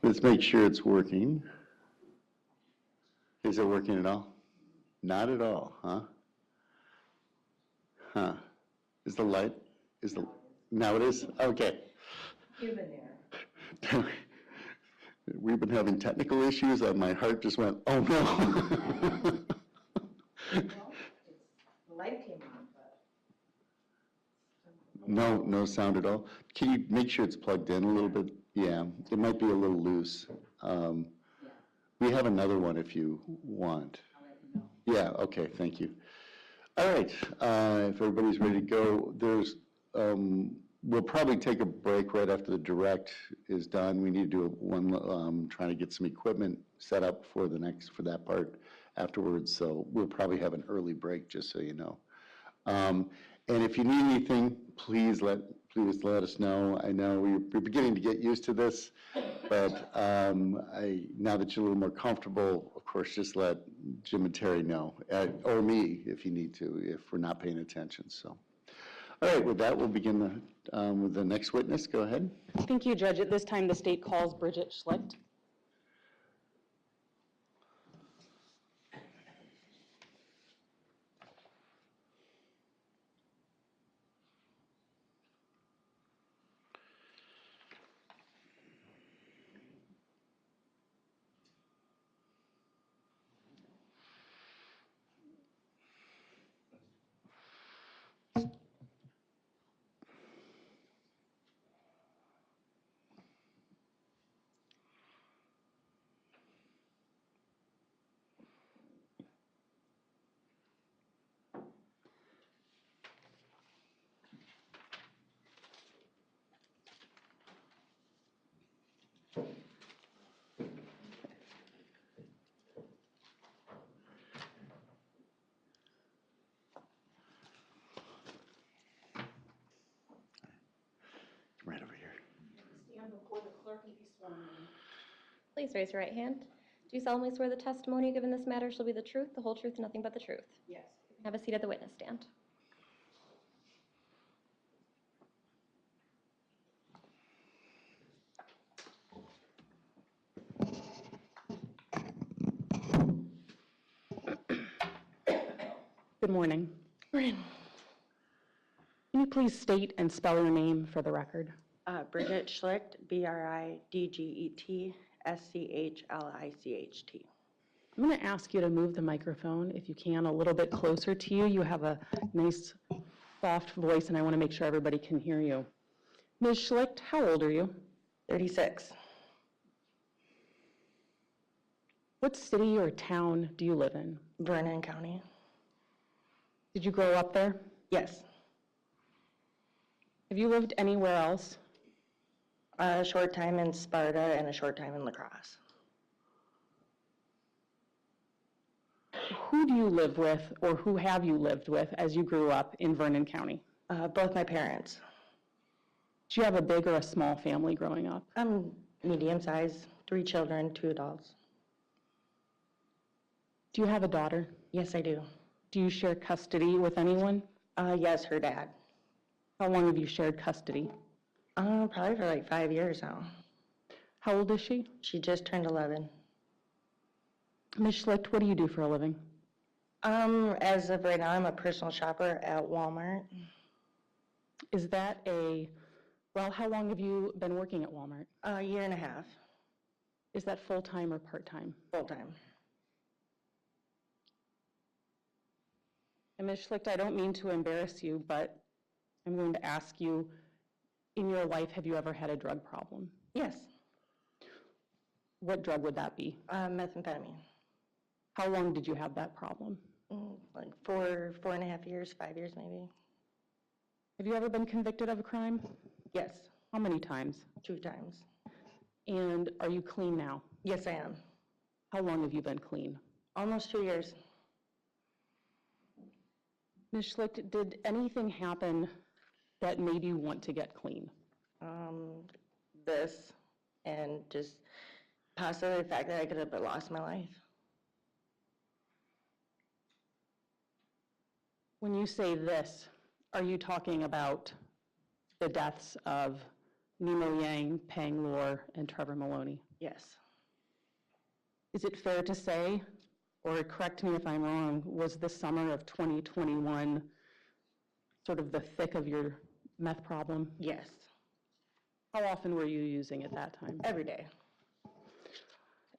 Let's make sure it's working. Is it working at all? Not at all, huh? Huh. Is the light, now it is? Okay. Human error. We've been having technical issues and my heart just went, oh no. Well, the light came on, but. No sound at all. Can you make sure it's plugged in a little bit? Yeah, it might be a little loose. We have another one if you want. I'll let you know. Yeah, okay, thank you. All right, if everybody's ready to go, we'll probably take a break right after the direct is done. We need to do one, trying to get some equipment set up for that part afterwards. So we'll probably have an early break, just so you know. And if you need anything, please let us know. I know we're beginning to get used to this, but now that you're a little more comfortable, of course, just let Jim and Terry know, or me if you need to, if we're not paying attention. So, all right, with that, we'll begin with the next witness. Go ahead. Thank you, Judge. At this time, the state calls Bridget Schlicht. Right over here. Stand before the clerk and be sworn in. Please raise your right hand. Do you solemnly swear the testimony you give in this matter shall be the truth, the whole truth, and nothing but the truth? Yes. Have a seat at the witness stand. Good morning. Can you please state and spell your name for the record? Bridget Schlicht, BRIDGET SCHLICHT. I'm going to ask you to move the microphone, if you can, a little bit closer to you. You have a nice, soft voice, and I want to make sure everybody can hear you. Ms. Schlicht, how old are you? 36. What city or town do you live in? Vernon County. Did you grow up there? Yes. Have you lived anywhere else? A short time in Sparta and a short time in LaCrosse. Who do you live with, or who have you lived with as you grew up in Vernon County? Both my parents. Did you have a big or a small family growing up? Medium size, 3 children, 2 adults. Do you have a daughter? Yes, I do. Do you share custody with anyone? Yes, her dad. How long have you shared custody? Probably for like 5 years now. How old is she? She just turned 11. Ms. Schlicht, what do you do for a living? As of right now, I'm a personal shopper at Walmart. Is that how long have you been working at Walmart? A year and a half, Is that full-time or part-time? full-time. And Ms. Schlicht, I don't mean to embarrass you, but I'm going to ask you, in your life, have you ever had a drug problem? Yes, What drug would that be? methamphetamine. How long did you have that problem? Like 4.5 years, 5 years maybe. Have you ever been convicted of a crime? Yes, How many times? 2 times. And are you clean now? Yes, I am. How long have you been clean? Almost 2 years. Ms. Schlicht, did anything happen that made you want to get clean? This and just possibly the fact that I could have lost my life. When you say this, are you talking about the deaths of Nemo Yang, Pang Lor, and Trevor Maloney? Yes. Is it fair to say, or correct me if I'm wrong, was the summer of 2021 sort of the thick of your meth problem? Yes. How often were you using at that time? Every day.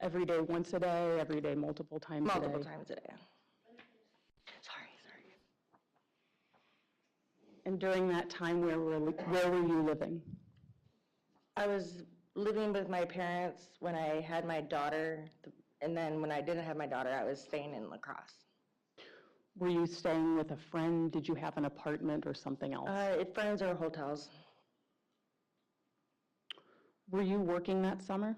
Every day, once a day, every day, multiple times a day? Multiple times a day. Sorry. And during that time, where were you living? I was living with my parents when I had my daughter, and then when I didn't have my daughter, I was staying in LaCrosse. Were you staying with a friend? Did you have an apartment or something else? Friends or hotels. Were you working that summer?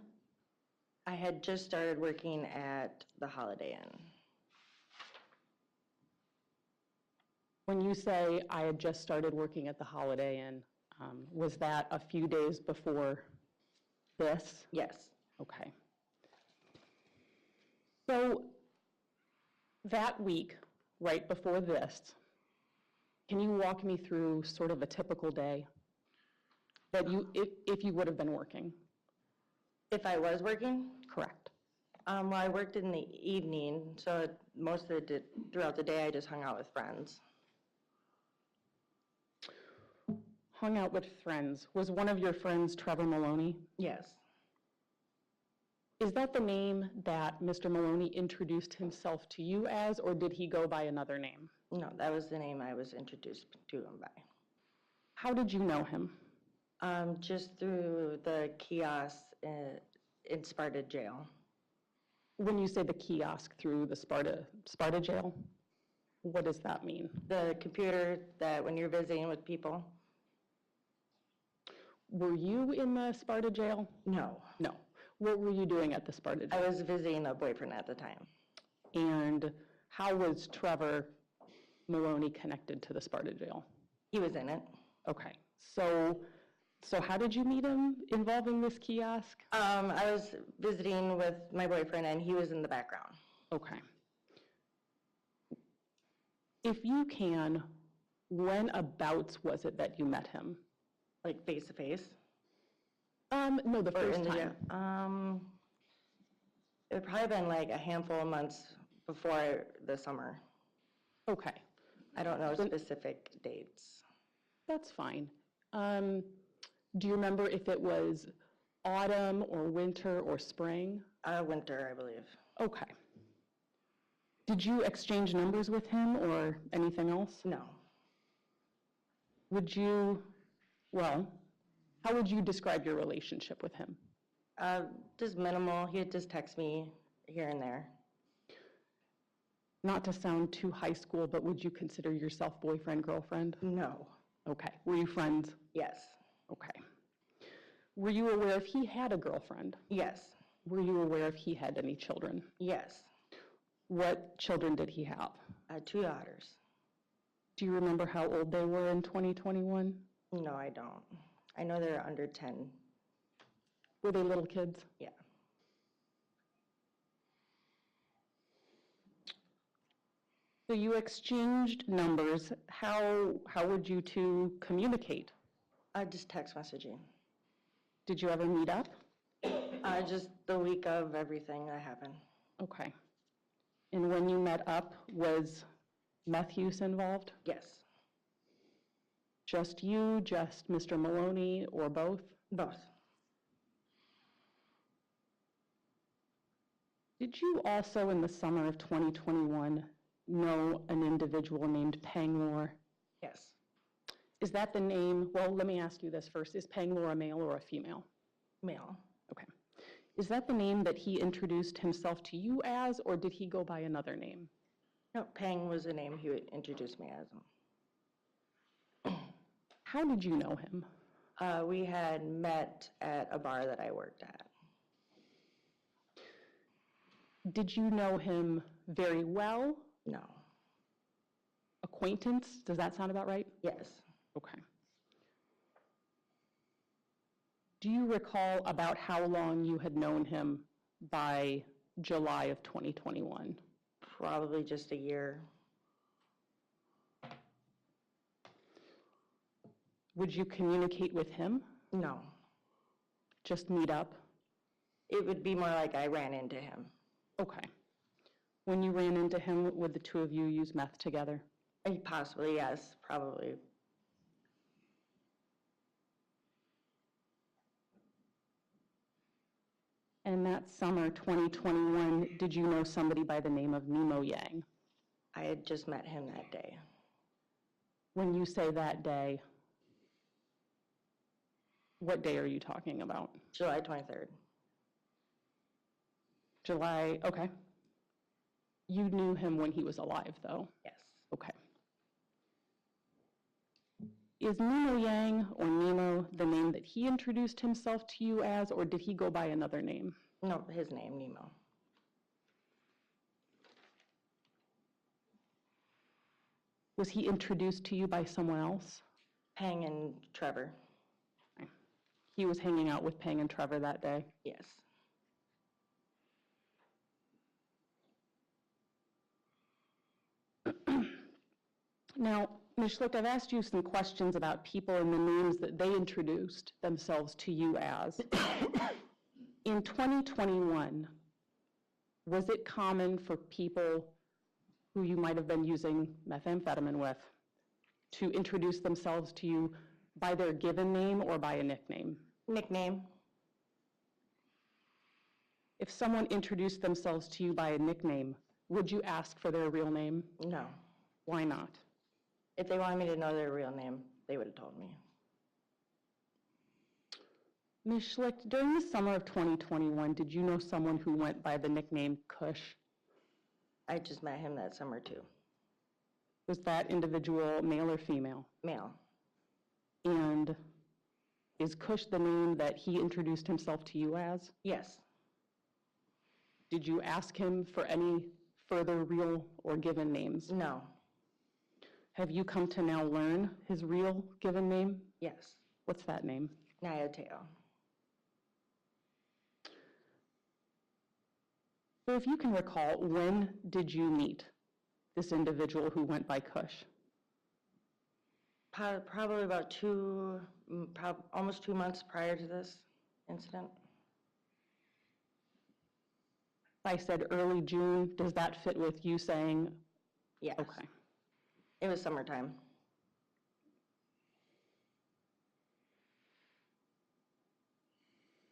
I had just started working at the Holiday Inn. When you say, I had just started working at the Holiday Inn, was that a few days before this? Yes. Okay. So that week, right before this, can you walk me through sort of a typical day that you, if you would have been working? If I was working, Correct. well, I worked in the evening, so most of throughout the day, I just hung out with friends. Hung out with friends. Was one of your friends Trevor Maloney? Yes. Is that the name that Mr. Maloney introduced himself to you as, or did he go by another name? No, that was the name I was introduced to him by. How did you know him? Just through the kiosk in Sparta jail. When you say the kiosk through the Sparta jail, what does that mean? The computer that when you're visiting with people. Were you in the Sparta jail? No. No. What were you doing at the Sparta I jail? was visiting a boyfriend at the time. And how was Trevor Maloney connected to the Sparta jail? He was in it. Okay. So how did you meet him involving this kiosk? I was visiting with my boyfriend and he was in the background. Okay. If you can, when abouts was it that you met him? Like face to face. No, the Or first in the time. jail. It had probably been like a handful of months before the summer. Okay, I don't know specific dates. that's fine. Do you remember if it was autumn or winter or spring? Winter, I believe. Okay. Did you exchange numbers with him or anything else? No. How would you describe your relationship with him? Just minimal. He'd just text me here and there. Not to sound too high school, but would you consider yourself boyfriend, girlfriend? No. Okay. Were you friends? Yes. Okay. Were you aware if he had a girlfriend? Yes. Were you aware if he had any children? Yes. What children did he have? 2 daughters. Do you remember how old they were in 2021? No, I don't. I know they're under 10. Were they little kids? Yeah. So you exchanged numbers. How would you two communicate? Just text messaging. Did you ever meet up? Just the week of everything that happened. Okay. And when you met up, was meth use involved? Yes. Just you, just Mr. Maloney, or both? Both. Did you also, in the summer of 2021, know an individual named Pangmore? Yes. Is that the name? Well, let me ask you this first. Is Pangmore a male or a female? Male. Okay. Is that the name that he introduced himself to you as, or did he go by another name? No, Pang was the name he would introduce me as. How did you know him? We had met at a bar that I worked at. Did you know him very well? No. Acquaintance? Does that sound about right? Yes. Okay. Do you recall about how long you had known him by July of 2021? Probably just a year. Would you communicate with him? No. Just meet up? It would be more like I ran into him. Okay. When you ran into him, would the two of you use meth together? Possibly, yes, probably. And that summer, 2021, did you know somebody by the name of Nemo Yang? I had just met him that day. When you say that day, what day are you talking about? July 23rd. July, okay. You knew him when he was alive, though? Yes. Okay. Is Nemo Yang, or Nemo, the name that he introduced himself to you as, or did he go by another name? No, his name, Nemo. Was he introduced to you by someone else? Peng and Trevor. He was hanging out with Peng and Trevor that day? Yes. Now, Ms. Schlicht, I've asked you some questions about people and the names that they introduced themselves to you as. In 2021, was it common for people who you might have been using methamphetamine with to introduce themselves to you by their given name or by a nickname? Nickname? If someone introduced themselves to you by a nickname, would you ask for their real name? No. Why not? If they wanted me to know their real name, they would have told me. Ms. Schlicht, during the summer of 2021, did you know someone who went by the nickname Kush? I just met him that summer too. Was that individual male or female? Male. And is Kush the name that he introduced himself to you as? Yes. Did you ask him for any further real or given names? No. Have you come to now learn his real given name? Yes. What's that name? Nya Thao. So if you can recall, when did you meet this individual who went by Kush? Probably about almost 2 months prior to this incident. I said early June. Does that fit with you saying? Yes. Okay. It was summertime.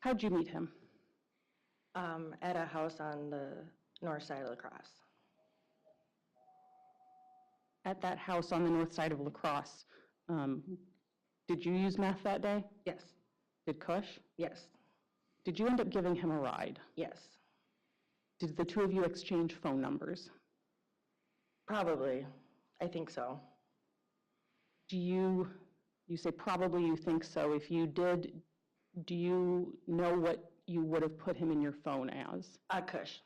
How'd you meet him? At a house on the north side of LaCrosse. At that house on the north side of LaCrosse, did you use meth that day? Yes. Did Kush? Yes. Did you end up giving him a ride? Yes. Did the two of you exchange phone numbers? Probably. I think so. You say probably you think so. If you did, do you know what you would have put him in your phone as? Kush.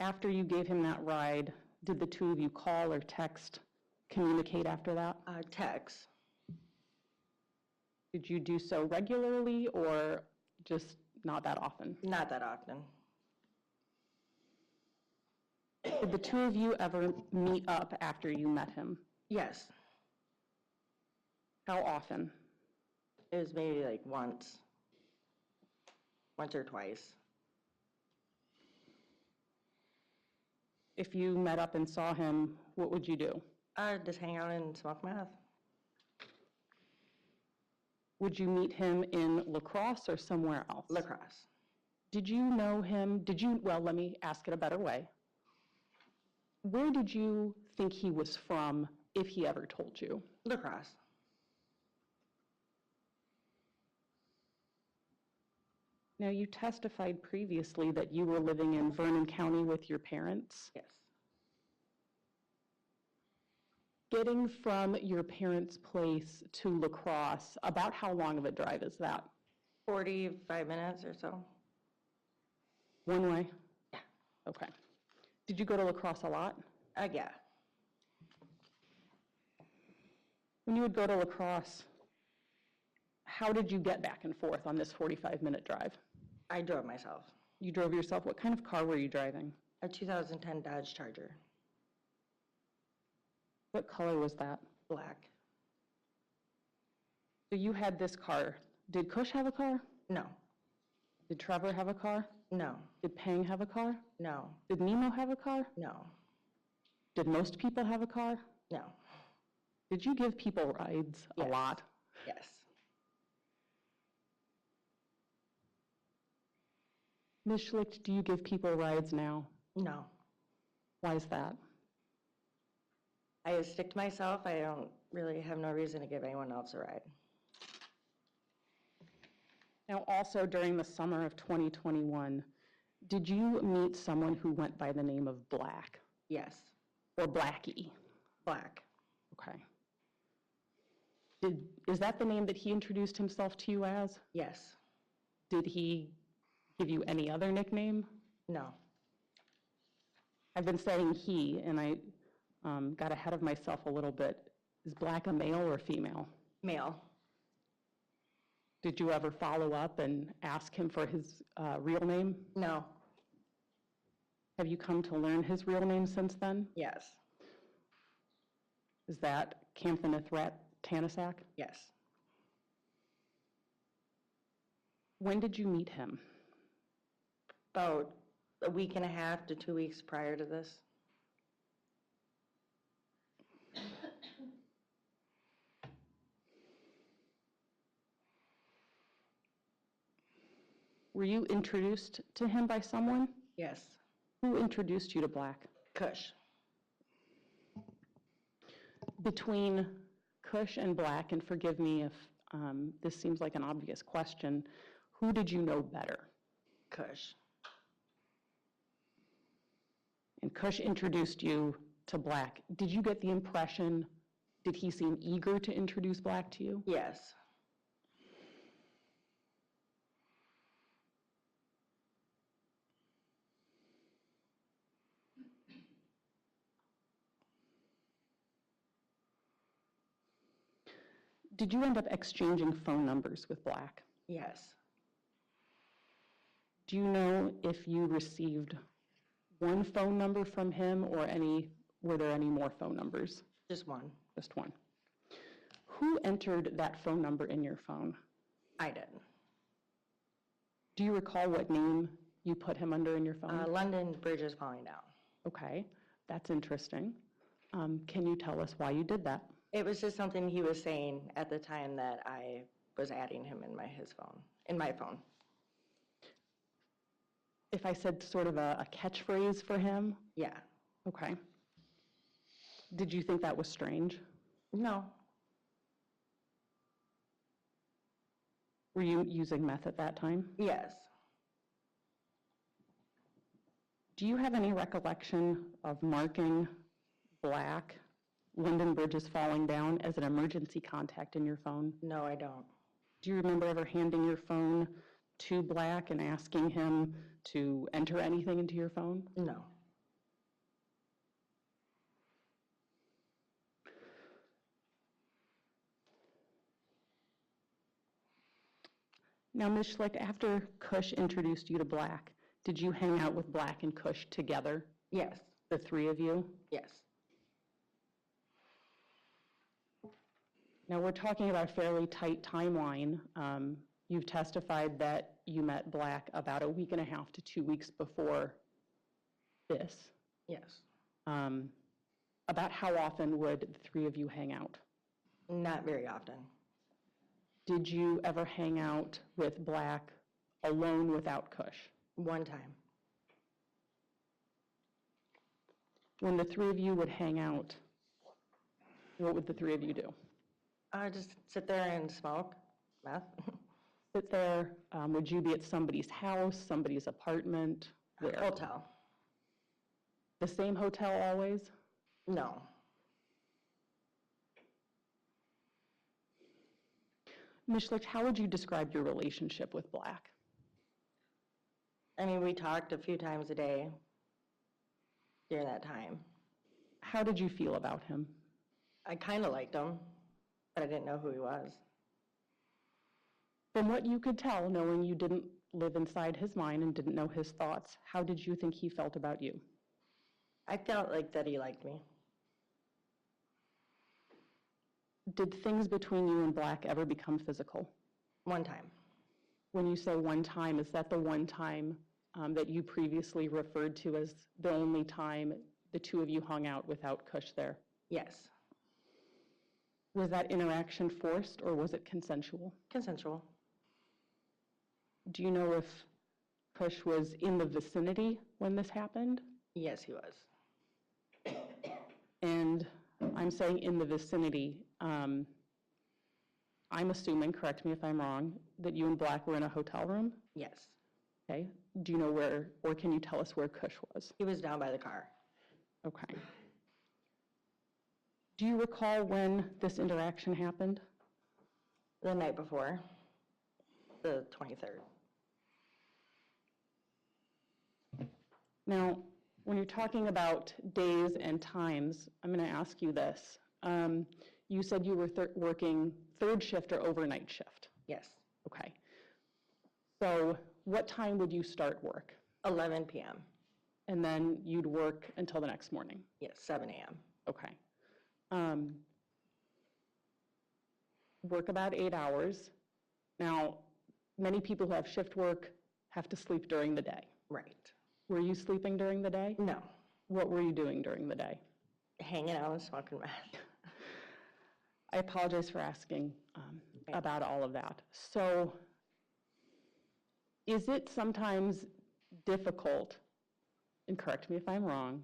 After you gave him that ride, did the two of you call or text, communicate after that? Text. Did you do so regularly or just not that often? Not that often. Did the two of you ever meet up after you met him? Yes. How often? It was maybe like once or twice. If you met up and saw him, what would you do? Just hang out and smoke meth. Would you meet him in LaCrosse or somewhere else? LaCrosse. Did you know him? Well, let me ask it a better way. Where did you think he was from, if he ever told you? LaCrosse. Now, you testified previously that you were living in Vernon County with your parents. Yes. Getting from your parents' place to LaCrosse, about how long of a drive is that? 45 minutes or so. One way? Yeah. Okay. Did you go to LaCrosse a lot? Yeah. When you would go to LaCrosse, how did you get back and forth on this 45-minute drive? I drove myself. You drove yourself? What kind of car were you driving? A 2010 Dodge Charger. What color was that? Black. So you had this car Did Kush have a car? No. Did Trevor have a car? No. Did Pang have a car? No. Did Nemo have a car? No. Did most people have a car? No. Did you give people rides a Yes. lot? Yes. Ms. Schlicht, do you give people rides now? No. Why is that? I stick to myself. I don't really have no reason to give anyone else a ride. Now, also during the summer of 2021, did you meet someone who went by the name of Black Yes. or Blackie? Black. Okay. Is that the name that he introduced himself to you as? Yes. Did he give you any other nickname? No. I've been saying he, and I got ahead of myself a little bit. Is Black a male or female? Male. Did you ever follow up and ask him for his real name? No. Have you come to learn his real name since then? Yes. Is that Camphinothrat Tanasak? Yes. When did you meet him? About a week and a half to 2 weeks prior to this. Were you introduced to him by someone? Yes. Who introduced you to Black? Kush. Between Kush and Black, and forgive me if this seems like an obvious question, who did you know better? Kush. And Kush introduced you to Black. Did you get the impression, did he seem eager to introduce Black to you? Yes. Did you end up exchanging phone numbers with Black? Yes. Do you know if you received one phone number from him or were there any more phone numbers? Just one. Just one. Who entered that phone number in your phone? I did. Do you recall what name you put him under in your phone? London Bridge is falling down. Okay, that's interesting. Can you tell us why you did that? It was just something he was saying at the time that I was adding him in my phone. If I said sort of a catchphrase for him? Yeah. Okay. Did you think that was strange? No. Were you using meth at that time? Yes. Do you have any recollection of marking Black, Linden Bridge is falling down, as an emergency contact in your phone? No, I don't. Do you remember ever handing your phone to Black and asking him to enter anything into your phone? No. Now, Ms. Schlicht, after Kush introduced you to Black, did you hang out with Black and Kush together, Yes. the three of you? Yes. Now, we're talking about a fairly tight timeline. You've testified that you met Black about a week and a half to 2 weeks before this. Yes. About how often would the three of you hang out? Not very often. Did you ever hang out with Black alone without Kush? One time. When the three of you would hang out, what would the three of you do? Just sit there and smoke meth. Sit there, would you be at somebody's house, somebody's apartment? Where? Hotel. The same hotel always? No. Ms. Schlicht, how would you describe your relationship with Black? I mean, we talked a few times a day during that time. How did you feel about him? I kind of liked him, but I didn't know who he was. From what you could tell, knowing you didn't live inside his mind and didn't know his thoughts, how did you think he felt about you? I felt like that he liked me. Did things between you and Black ever become physical? One time. When you say one time, is that the one time that you previously referred to as the only time the two of you hung out without Kush there? Yes. Was that interaction forced or was it consensual? Consensual. Do you know if Kush was in the vicinity when this happened? Yes, he was. And I'm saying in the vicinity, I'm assuming, correct me if I'm wrong, that you and Black were in a hotel room? Yes. Okay. Do you know where, or can you tell us where Kush was? He was down by the car. Okay. Do you recall when this interaction happened? The night before, the 23rd. Now, when you're talking about days and times, I'm going to ask you this. You said you were working third shift or overnight shift. Yes. Okay. So what time would you start work? 11 p.m. And then you'd work until the next morning? Yes, 7 a.m. Okay. Work about 8 hours. Now, many people who have shift work have to sleep during the day. Right. Were you sleeping during the day? No. What were you doing during the day? Hanging out and smoking meth. I apologize for asking about all of that. So, is it sometimes difficult, and correct me if I'm wrong,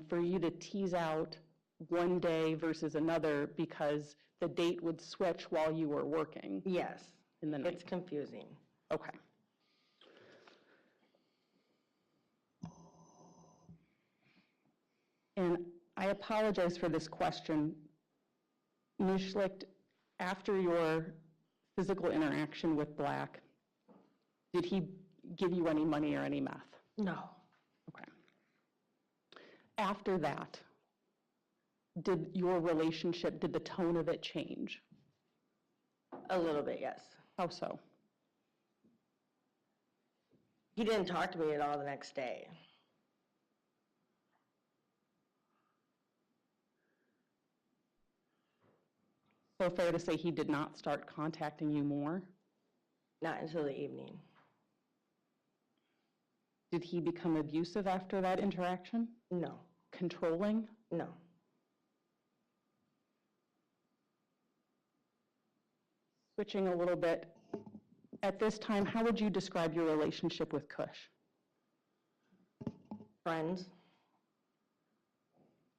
for you to tease out one day versus another because the date would switch while you were working Yes. in the night? It's confusing. Okay. And I apologize for this question. Ms. Schlicht, after your physical interaction with Black, did he give you any money or any meth? No. Okay. After that, did your relationship, did the tone of it change? A little bit, yes. How so? He didn't talk to me at all the next day. So fair to say he did not start contacting you more? Not until the evening. Did he become abusive after that interaction? No. Controlling? No. Switching a little bit, at this time, how would you describe your relationship with Kush? Friends,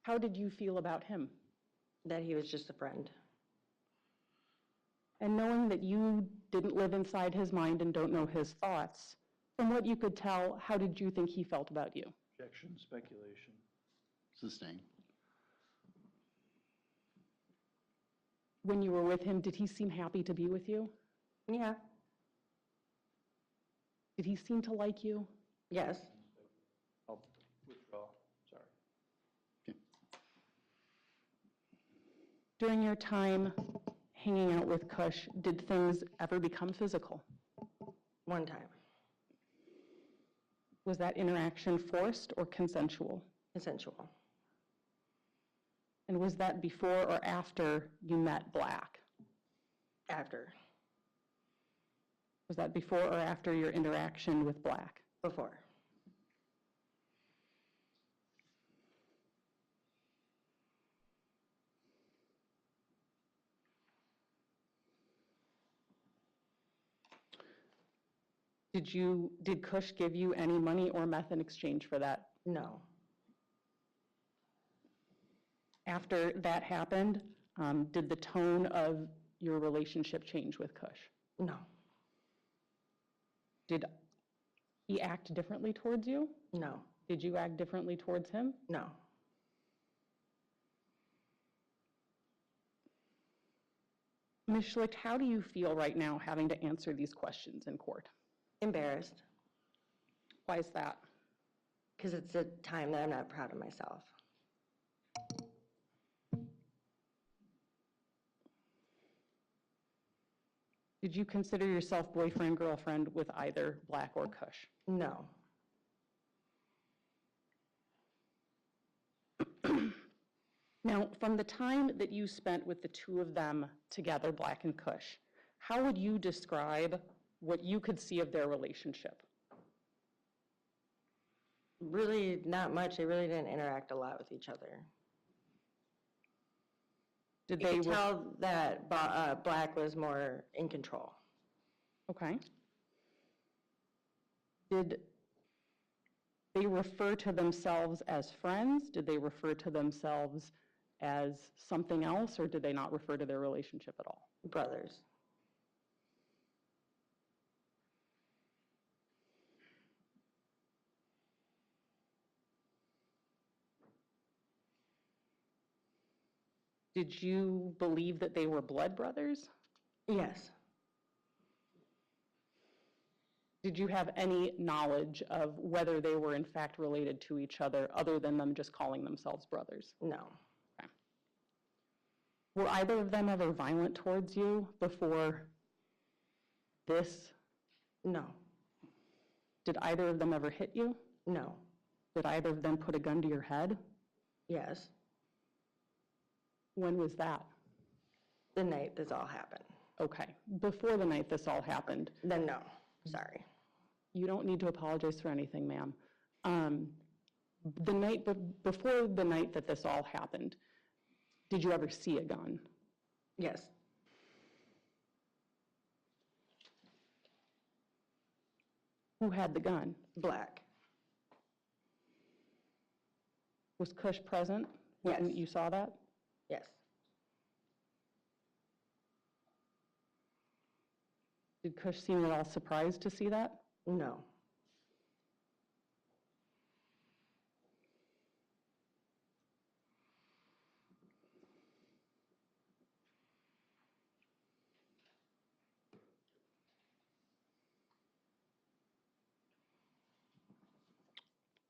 How did you feel about him? that he was just a friend. And knowing that you didn't live inside his mind and don't know his thoughts, from what you could tell, how did you think he felt about you? Objection, speculation. Sustain. When you were with him, did he seem happy to be with you? Yeah. Did he seem to like you? Yes. I'll withdraw, sorry. During your time hanging out with Kush, did things ever become physical? One time. Was that interaction forced or consensual? Consensual. And was that before or after you met Black? After. Was that before or after your interaction with Black? Before. Did Kush give you any money or meth in exchange for that? No. After that happened, did the tone of your relationship change with Kush? No. Did he act differently towards you? No. Did you act differently towards him? No. Ms. Schlicht, how do you feel right now having to answer these questions in court? Embarrassed. Why is that? Because it's a time that I'm not proud of myself. Did you consider yourself boyfriend, girlfriend with either Black or Kush? No. Now, from the time that you spent with the two of them together, Black and Kush, how would you describe what you could see of their relationship? Really not much. They really didn't interact a lot with each other. Did You they, could tell that Black was more in control. okay. Did they refer to themselves as friends? Did they refer to themselves as something else, or did they not refer to their relationship at all? Brothers. Did you believe that they were blood brothers? Yes. Did you have any knowledge of whether they were in fact related to each other other than them just calling themselves brothers? No. Were either of them ever violent towards you before this? No. Did either of them ever hit you? No. Did either of them put a gun to your head? Yes. When was that? The night this all happened. Okay, before the night this all happened. Then no. Sorry. You don't need to apologize for anything, ma'am. The night before the night that this all happened, did you ever see a gun? Yes. Who had the gun? Black. Was Kush present when Yes. you saw that? Yes. Did Kush seem at all surprised to see that? No.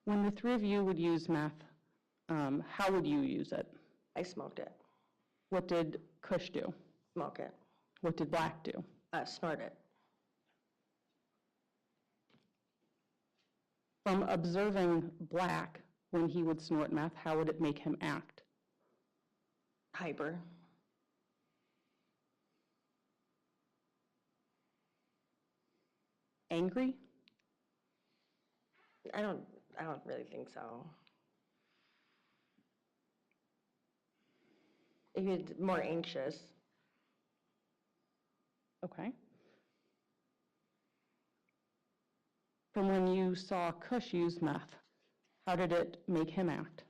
When the three of you would use meth, how would you use it? I smoked it. What did Kush do? Smoke it. What did Black do? Snort it. From observing Black when he would snort meth, how would it make him act? Hyper. Angry? I don't really think so. He was more anxious. Okay. From when you saw Kush use meth, how did it make him act?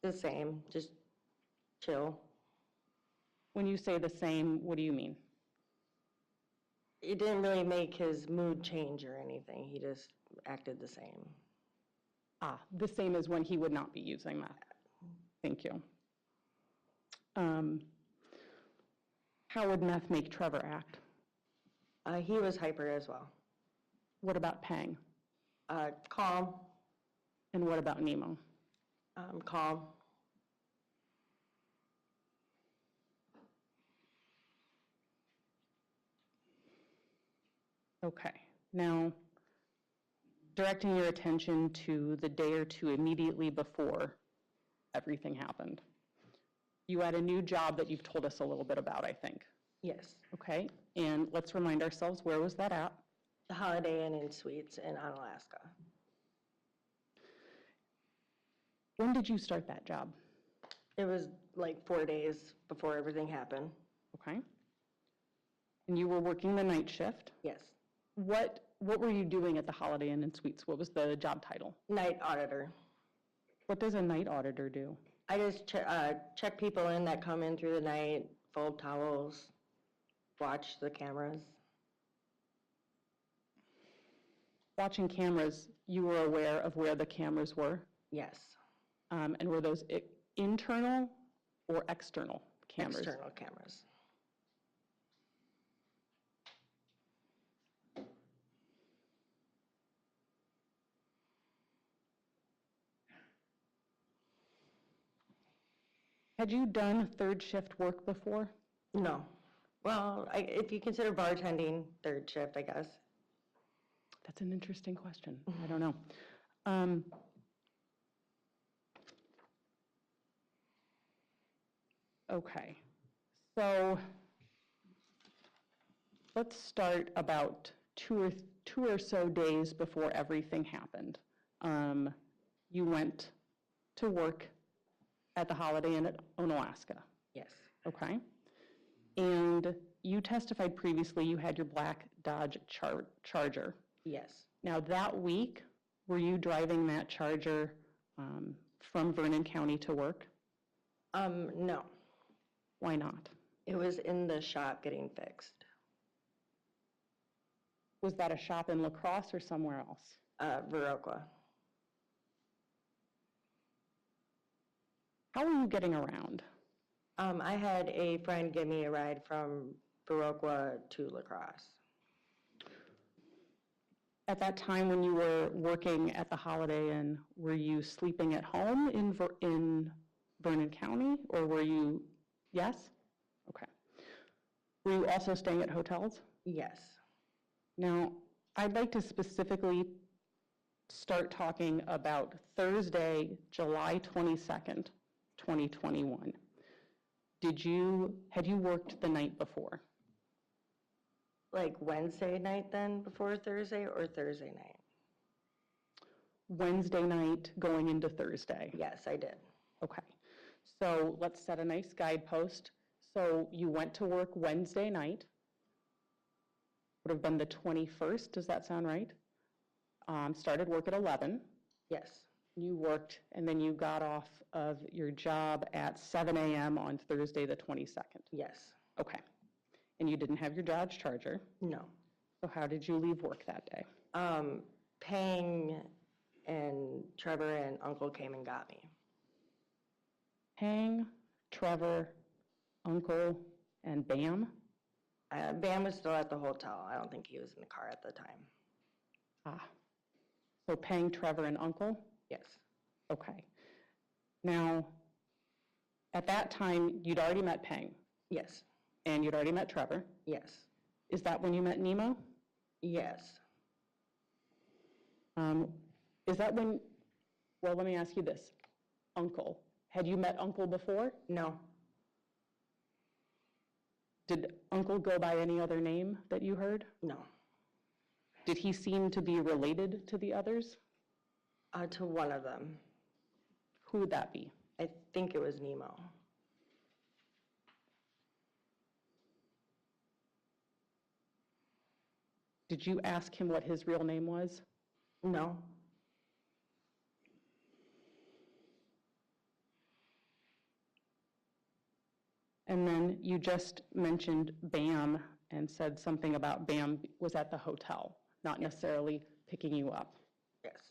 The same, just chill. When you say the same, what do you mean? It didn't really make his mood change or anything. He just acted the same. Ah, the same as when he would not be using meth. Thank you. How would meth make Trevor act? He was hyper as well. What about Pang? Calm. And what about Nemo? Calm. Okay. Now, directing your attention to the day or two immediately before everything happened. You had a new job that you've told us a little bit about, I think. Yes. Okay, and let's remind ourselves, where was that at? The Holiday Inn and Suites in Alaska. When did you start that job? It was like 4 days before everything happened. Okay. And you were working the night shift. Yes. What were you doing at the Holiday Inn and Suites? What was the job title? Night auditor. What does a night auditor do? I just check people in that come in through the night, fold towels, watch the cameras. Watching cameras, you were aware of where the cameras were? Yes. And were those internal or external cameras? External cameras. Had you done third shift work before? No. Well, if you consider bartending third shift, I guess. That's an interesting question. I don't know. Okay. So let's start about two or so days before everything happened. You went to work at the Holiday Inn at Onalaska, Yes. okay? And you testified previously you had your black Dodge Charger. Yes. Now, that week, were you driving that Charger from Vernon County to work? No. Why not? It was in the shop getting fixed. Was that a shop in LaCrosse or somewhere else? Viroqua. How were you getting around? I had a friend give me a ride from Viroqua to LaCrosse. At that time when you were working at the Holiday Inn, were you sleeping at home in Vernon County, or were you, yes? Okay. Were you also staying at hotels? Yes. Now, I'd like to specifically start talking about Thursday, July 22nd, 2021. Had you worked the night before? Like Wednesday night then before Thursday, or Thursday night? Wednesday night going into Thursday? Yes, I did. Okay. So let's set a nice guidepost. So you went to work Wednesday night. Would have been the 21st, does that sound right? Started work at 11. Yes. You worked, and then you got off of your job at 7 a.m. on Thursday, the 22nd. Yes. Okay. And you didn't have your Dodge Charger. No. So how did you leave work that day? Pang and Trevor and Uncle came and got me. Hang, Trevor, Uncle, and Bam? Bam was still at the hotel. I don't think he was in the car at the time. Ah. So Pang, Trevor, and Uncle? Yes. Okay. Now, at that time, you'd already met Pang, Yes. and you'd already met Trevor. Yes. Is that when you met Nemo? Yes. Is that when, well, let me ask you this. Uncle, had you met Uncle before? No. Did Uncle go by any other name that you heard? No. Did he seem to be related to the others? To one of them. Who would that be? I think it was Nemo. Did you ask him what his real name was? No. And then you just mentioned Bam and said something about Bam was at the hotel, not necessarily picking you up. Yes.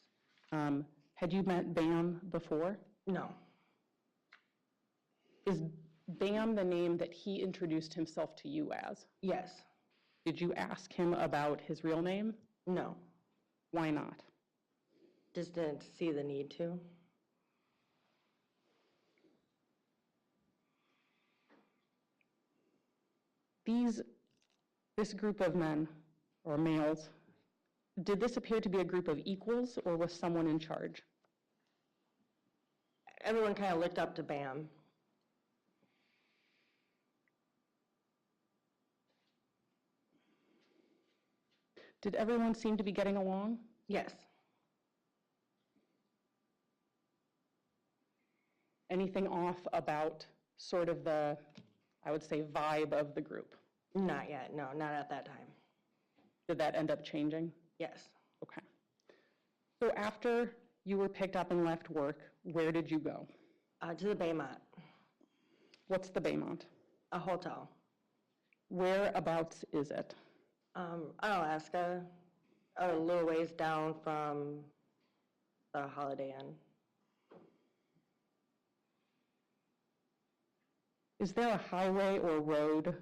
Had you met Bam before? No. Is Bam the name that he introduced himself to you as? Yes. Did you ask him about his real name? No. Why not? Just didn't see the need to. This group of men, or males, did this appear to be a group of equals, or was someone in charge? Everyone kind of looked up to Bam. Did everyone seem to be getting along? Yes. Anything off about sort of the, I would say, vibe of the group? Not yet. No, not at that time. Did that end up changing? Yes. Okay. So after you were picked up and left work, where did you go? To the Baymont, What's the Baymont? a hotel. Whereabouts is it? Alaska, a little ways down from the Holiday Inn. Is there a highway or road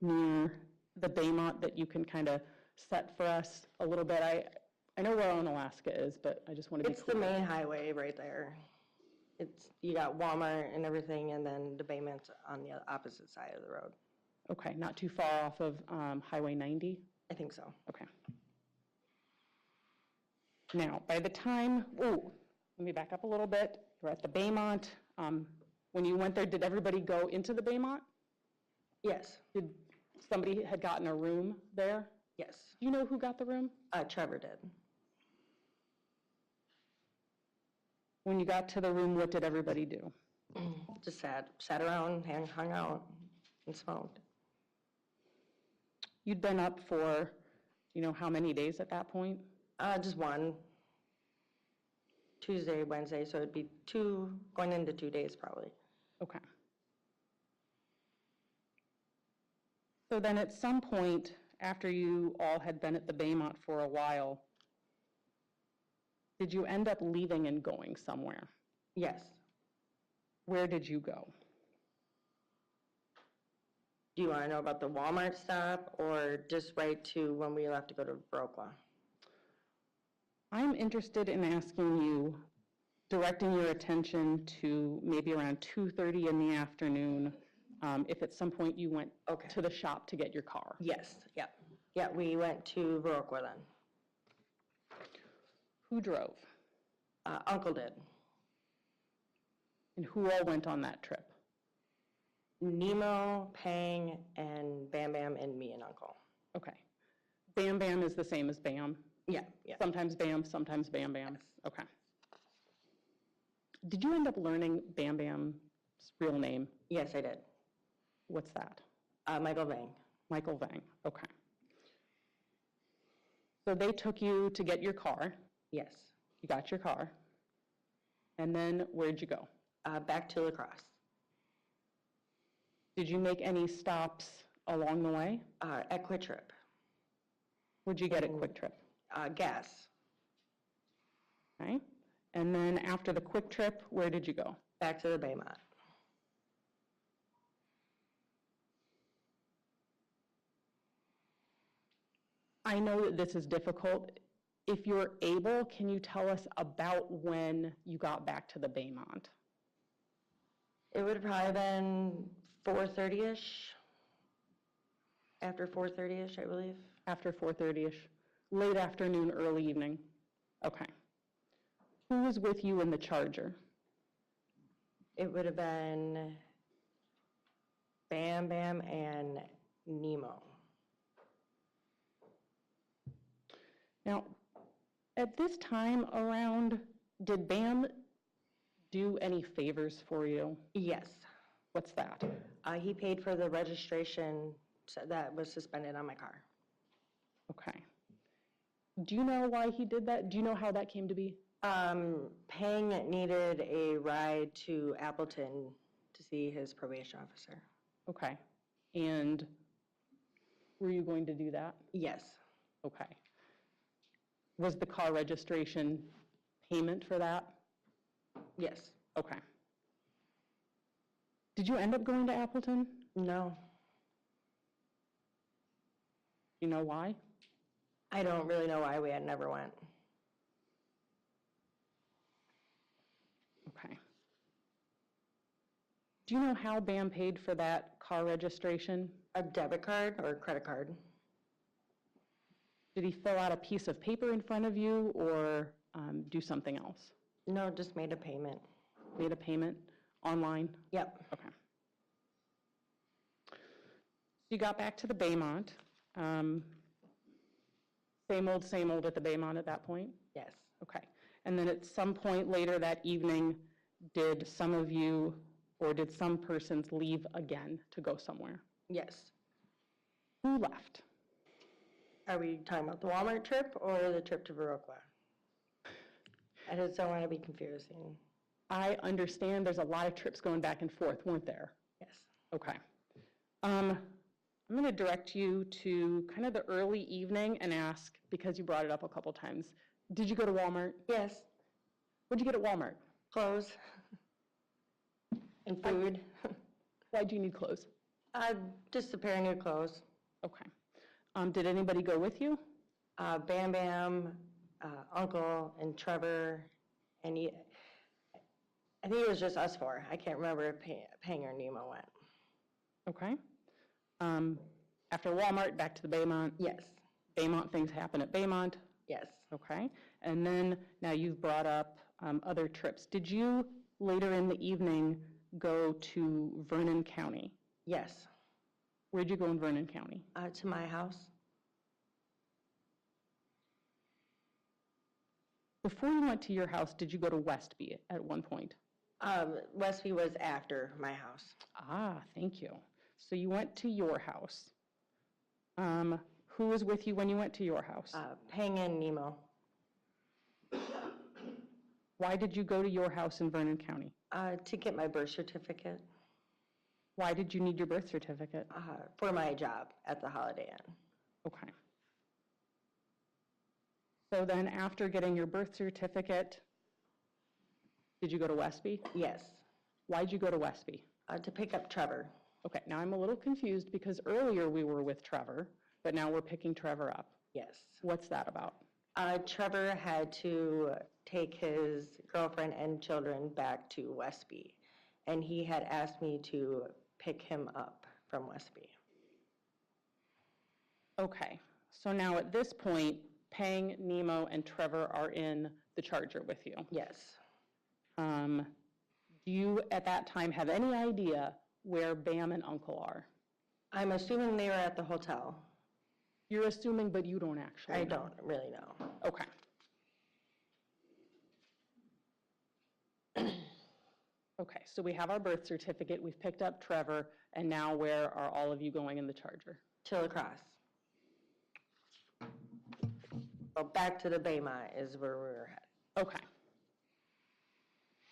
near the Baymont that you can kind of set for us a little bit? I know where Alaska is, but I just want to be It's the clear. main highway right there. You got Walmart and everything, and then the Baymont's on the opposite side of the road. Okay, not too far off of Highway 90? I think so. Okay. Now, by the time, let me back up a little bit. You're at the Baymont. When you went there, did everybody go into the Baymont? Yes. somebody had gotten a room there. Yes. Do you know who got the room? Trevor did. When you got to the room, what did everybody do? Just sat around and hung out and smoked. You'd been up for, how many days at that point? Just one. Tuesday, Wednesday, so it'd be going into 2 days probably. Okay. So then at some point, after you all had been at the Baymont for a while, did you end up leaving and going somewhere? Yes. Where did you go? Do you want to know about the Walmart stop or just right to when we left to go to Viroqua? I'm interested in asking you, directing your attention to maybe around 2:30 in the afternoon, if at some point you went Okay. to the shop to get your car. Yes, yeah. Yeah, we went to Viroqua then. Who drove? Uncle did. And who all went on that trip? Nemo, Pang, and Bam Bam, and me and Uncle. Okay. Bam Bam is the same as Bam? Yeah, yeah. Sometimes Bam, sometimes Bam Bam? Yes. Okay. Did you end up learning Bam Bam's real name? Yes, I did. What's that? Michael Vang. Michael Vang, okay. So they took you to get your car. Yes. You got your car. And then where'd you go? Back to LaCrosse. Did you make any stops along the way? At Quick Trip. Where'd you get at Quick Trip? Gas. Okay. And then after the Quick Trip, where did you go? Back to the Baymont. I know that this is difficult. If you're able, can you tell us about when you got back to the Baymont? It would have probably been 4:30-ish. After 4:30-ish, I believe. After 4:30-ish? Late afternoon, early evening? Okay. Who was with you in the Charger? It would have been Bam Bam and Nemo. Now, at this time around, did Bam do any favors for you? Yes. What's that? He paid for the registration that was suspended on my car. Okay. Do you know why he did that? Do you know how that came to be? Pang needed a ride to Appleton to see his probation officer. Okay. And were you going to do that? Yes. Okay. Was the car registration payment for that? Yes. Okay. Did you end up going to Appleton? No. You know why? I don't really know why we had never went. Okay. Do you know how Bam paid for that car registration? A debit card or credit card? Did he fill out a piece of paper in front of you or do something else? No, just made a payment. Made a payment online? Yep. Okay. So you got back to the Baymont. Same old at the Baymont at that point? Yes. Okay. And then at some point later that evening, did some of you or did some persons leave again to go somewhere? Yes. Who left? Are we talking about the Walmart trip or the trip to Viroqua? I just don't want to be confusing. I understand there's a lot of trips going back and forth, weren't there? Yes. Okay. I'm going to direct you to kind of the early evening and ask, because you brought it up a couple times, did you go to Walmart? Yes. What'd you get at Walmart? Clothes and food. Why'd you need clothes? Just a pair of new clothes. Okay. Did anybody go with you? Bam Bam, Uncle, and Trevor, and I think it was just us four. I can't remember if Pang or Nemo went. Okay. After Walmart, back to the Baymont? Yes. Baymont, things happen at Baymont? Yes. Okay. And then, now you've brought up other trips. Did you, later in the evening, go to Vernon County? Yes. Where'd you go in Vernon County? To my house. Before you went to your house, did you go to Westby at one point? Westby was after my house. Ah, thank you. So you went to your house. Who was with you when you went to your house? Pang and Nemo. Why did you go to your house in Vernon County? To get my birth certificate Why did you need your birth certificate? for my job at the Holiday Inn. Okay. So then after getting your birth certificate, did you go to Westby? Yes, Why'd you go to Westby? to pick up Trevor. Okay, now I'm a little confused because earlier we were with Trevor, but now we're picking Trevor up. Yes. What's that about? Trevor had to take his girlfriend and children back to Westby, and he had asked me to pick him up from Westby. Okay, so now at this point, Pang, Nemo, and Trevor are in the Charger with you. Yes. Do you, at that time, have any idea where Bam and Uncle are? I'm assuming they were at the hotel. You're assuming, but you don't actually I know. don't really know. Okay. Okay, so we have our birth certificate, we've picked up Trevor, and now where are all of you going in the Charger? To LaCrosse. So back to the Baymont is where we were headed. Okay.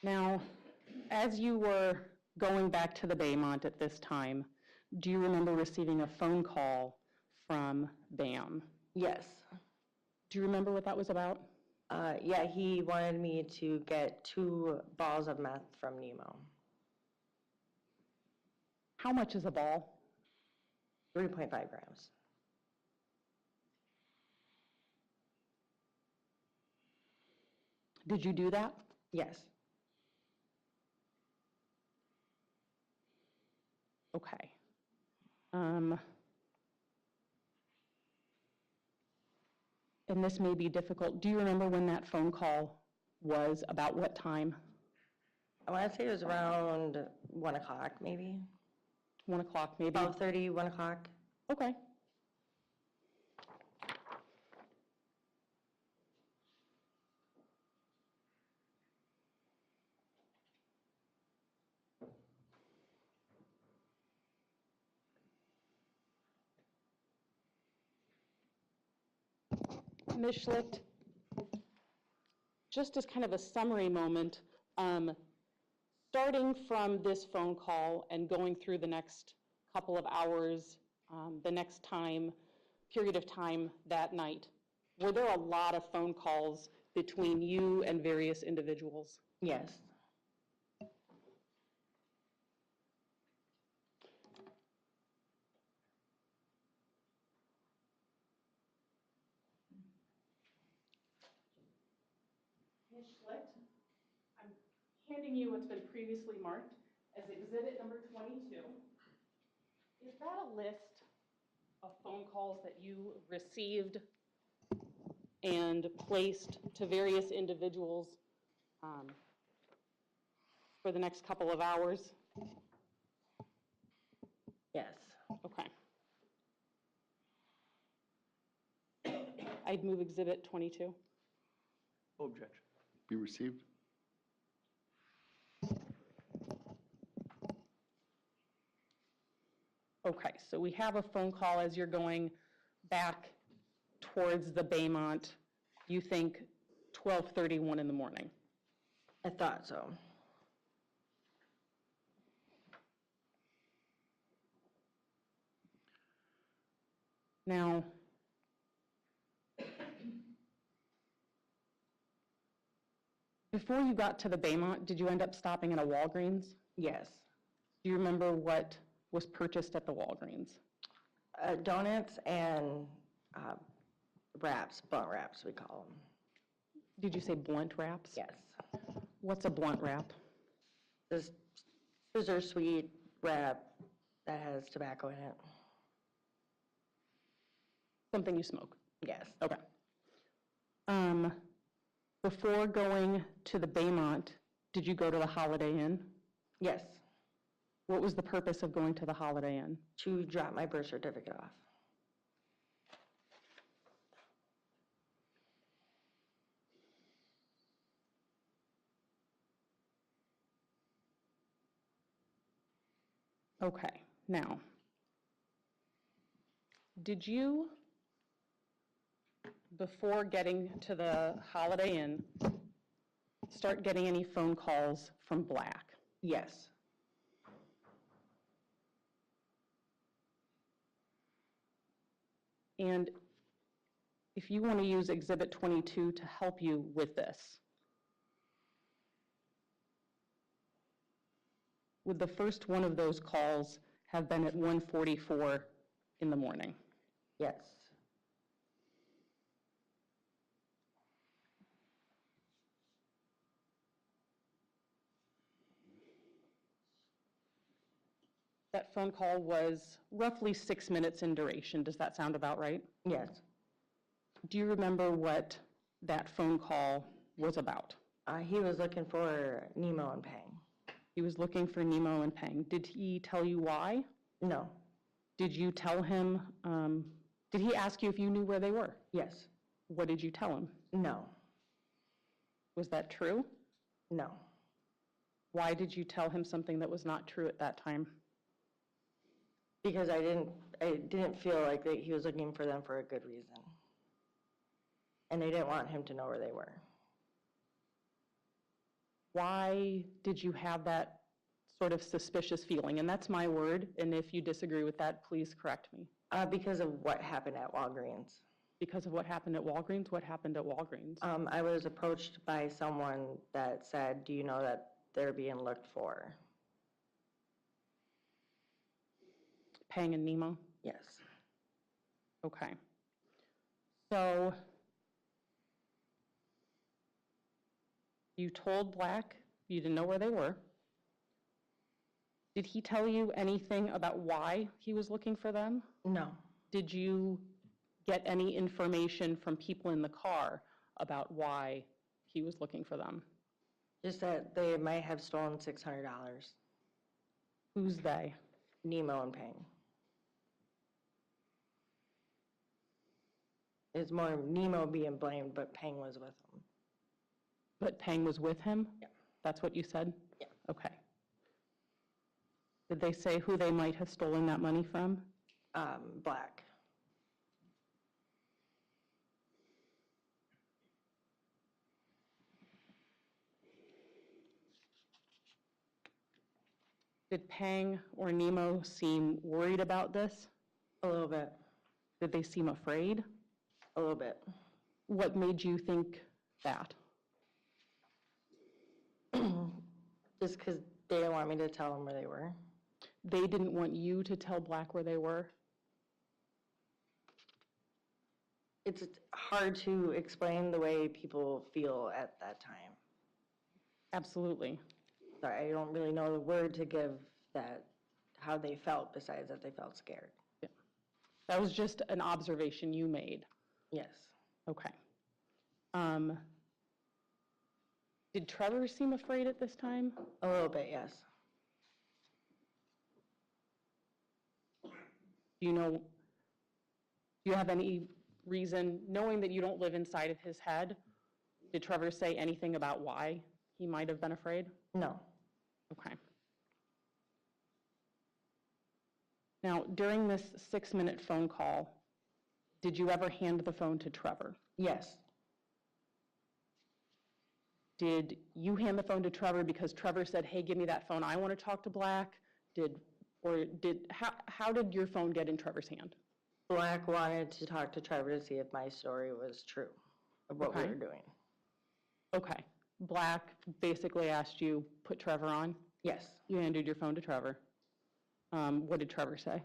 Now, as you were going back to the Baymont at this time, do you remember receiving a phone call from Bam? Yes. Do you remember what that was about? Yeah, he wanted me to get 2 balls of meth from Nemo. How much is a ball? 3.5 grams. Did you do that? Yes. Okay. And this may be difficult. Do you remember when that phone call was, about what time? I want to say it was around 1 o'clock, maybe. 1 o'clock, maybe? 12:30, 1 o'clock. Okay. Ms. Schlicht, just as kind of a summary moment, starting from this phone call and going through the next couple of hours, the next period of time that night, were there a lot of phone calls between you and various individuals? Yes. Ms. Schlicht, I'm handing you what's been previously marked as exhibit number 22. Is that a list of phone calls that you received and placed to various individuals for the next couple of hours? Yes. Okay. I'd move exhibit 22. Objection. Be received? Okay, so we have a phone call as you're going back towards the Baymont, you think 12:31 in the morning. I thought so. Now, before you got to the Baymont, did you end up stopping at a Walgreens? Yes. Do you remember what was purchased at the Walgreens? Donuts and wraps, blunt wraps we call them. Did you say blunt wraps? Yes. What's a blunt wrap? This scissor sweet wrap that has tobacco in it. Something you smoke? Yes. Okay. Before going to the Baymont, did you go to the Holiday Inn? Yes. What was the purpose of going to the Holiday Inn? To drop my birth certificate off. Okay, now, did you, before getting to the Holiday Inn, start getting any phone calls from Black? Yes. And if you want to use Exhibit 22 to help you with this, would the first one of those calls have been at 1:44 in the morning? Yes. That phone call was roughly 6 minutes in duration. Does that sound about right? Yes. Do you remember what that phone call was about? He was looking for Nemo and Pang. He was looking for Nemo and Pang. Did he tell you why? No. Did you tell him, did he ask you if you knew where they were? Yes. What did you tell him? No. Was that true? No. Why did you tell him something that was not true at that time? Because I didn't feel like that he was looking for them for a good reason. And they didn't want him to know where they were. Why did you have that sort of suspicious feeling? And that's my word, and if you disagree with that, please correct me. Because of what happened at Walgreens. Because of what happened at Walgreens? What happened at Walgreens? I was approached by someone that said, do you know that they're being looked for? Pang and Nemo? Yes. Okay. So you told Black you didn't know where they were. Did he tell you anything about why he was looking for them? No. Did you get any information from people in the car about why he was looking for them? Just that they might have stolen $600. Who's they? Nemo and Pang. It's more Nemo being blamed, but Pang was with him. But Pang was with him? Yeah. That's what you said? Yeah. Okay. Did they say who they might have stolen that money from? Black. Did Pang or Nemo seem worried about this? A little bit. Did they seem afraid? A little bit. What made you think that? Just because they didn't want me to tell them where they were. They didn't want you to tell Black where they were? It's hard to explain the way people feel at that time. Absolutely. Sorry, I don't really know the word to give that, how they felt, besides that they felt scared. That was just an observation you made. Yes. Okay. Did Trevor seem afraid at this time? A little bit, yes. Do you have any reason, knowing that you don't live inside of his head, did Trevor say anything about why he might have been afraid? No. Okay. Now, during this 6-minute phone call, did you ever hand the phone to Trevor? Yes. Did you hand the phone to Trevor because Trevor said, hey, give me that phone, I want to talk to Black? How did your phone get in Trevor's hand? Black wanted to talk to Trevor to see if my story was true of what we Okay. were doing. Okay. Black basically asked you, put Trevor on? Yes. You handed your phone to Trevor. What did Trevor say?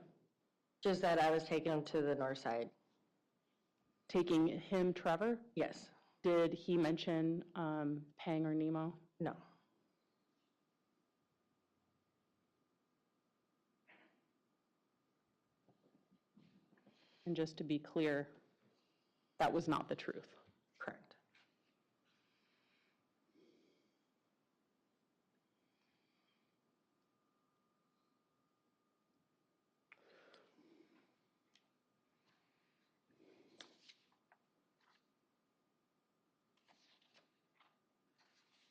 Just that I was taking him to the north side. Taking him, Trevor? Yes. Did he mention Pang or Nemo? No. And just to be clear, that was not the truth. Correct.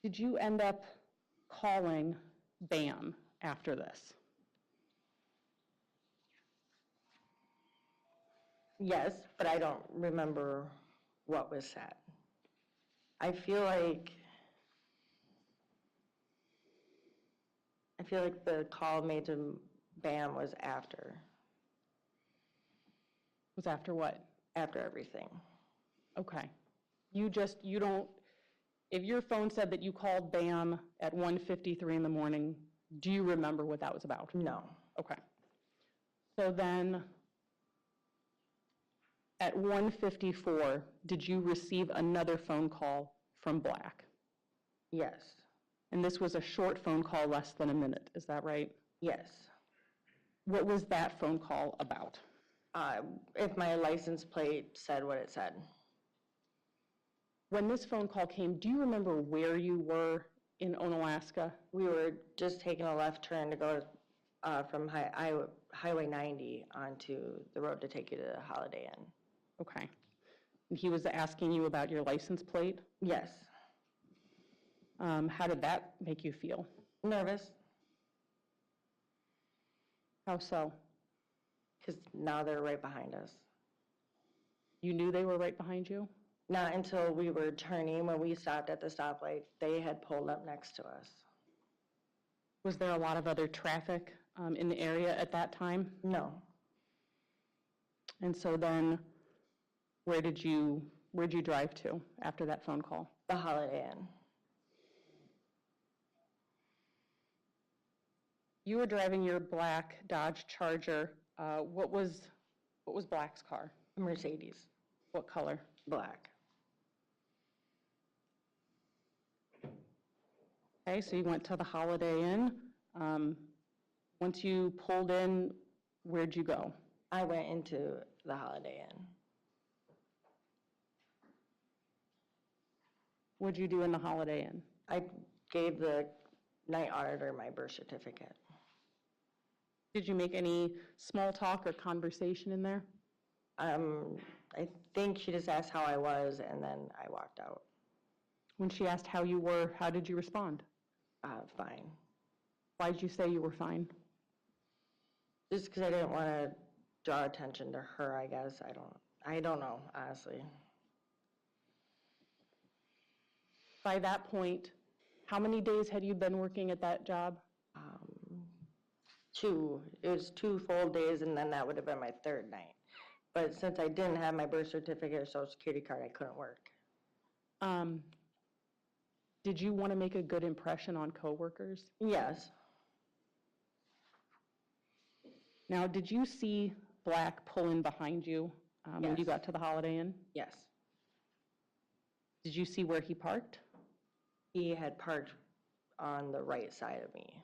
Did you end up calling BAM after this? Yes, but I don't remember what was said. I feel like the call made to BAM was after Was after what? everything. Okay. You don't, if your phone said that you called BAM at 1:53 in the morning, do you remember what that was about? No. Okay. So then, at 1:54, did you receive another phone call from Black? Yes. And this was a short phone call, less than a minute, is that right? Yes. What was that phone call about? If my license plate said what it said. When this phone call came, do you remember where you were in Onalaska? We were just taking a left turn to go from Highway 90 onto the road to take you to Holiday Inn. Okay. And he was asking you about your license plate? Yes. How did that make you feel? Nervous, How so? because now they're right behind us. You knew they were right behind you? Not until we were turning, when we stopped at the stoplight, they had pulled up next to us. Was there a lot of other traffic in the area at that time? No. And so then, where'd you drive to after that phone call? The Holiday Inn. You were driving your black Dodge Charger. What was Black's car? Mercedes. What color? Black. Okay, so you went to the Holiday Inn. Once you pulled in, where'd you go? I went into the Holiday Inn. What'd you do in the Holiday Inn? I gave the night auditor my birth certificate. Did you make any small talk or conversation in there? I think she just asked how I was, and then I walked out. When she asked how you were, how did you respond? Fine. Why did you say you were fine? Just because I didn't want to draw attention to her, I guess. I don't know, honestly. By that point, how many days had you been working at that job? 2. It was 2 full days, and then that would have been my 3rd night. But since I didn't have my birth certificate or social security card, I couldn't work. Did you want to make a good impression on coworkers? Yes. Now, did you see Black pull in behind you when you Yes. got to the Holiday Inn? Yes. Did you see where he parked? He had parked on the right side of me.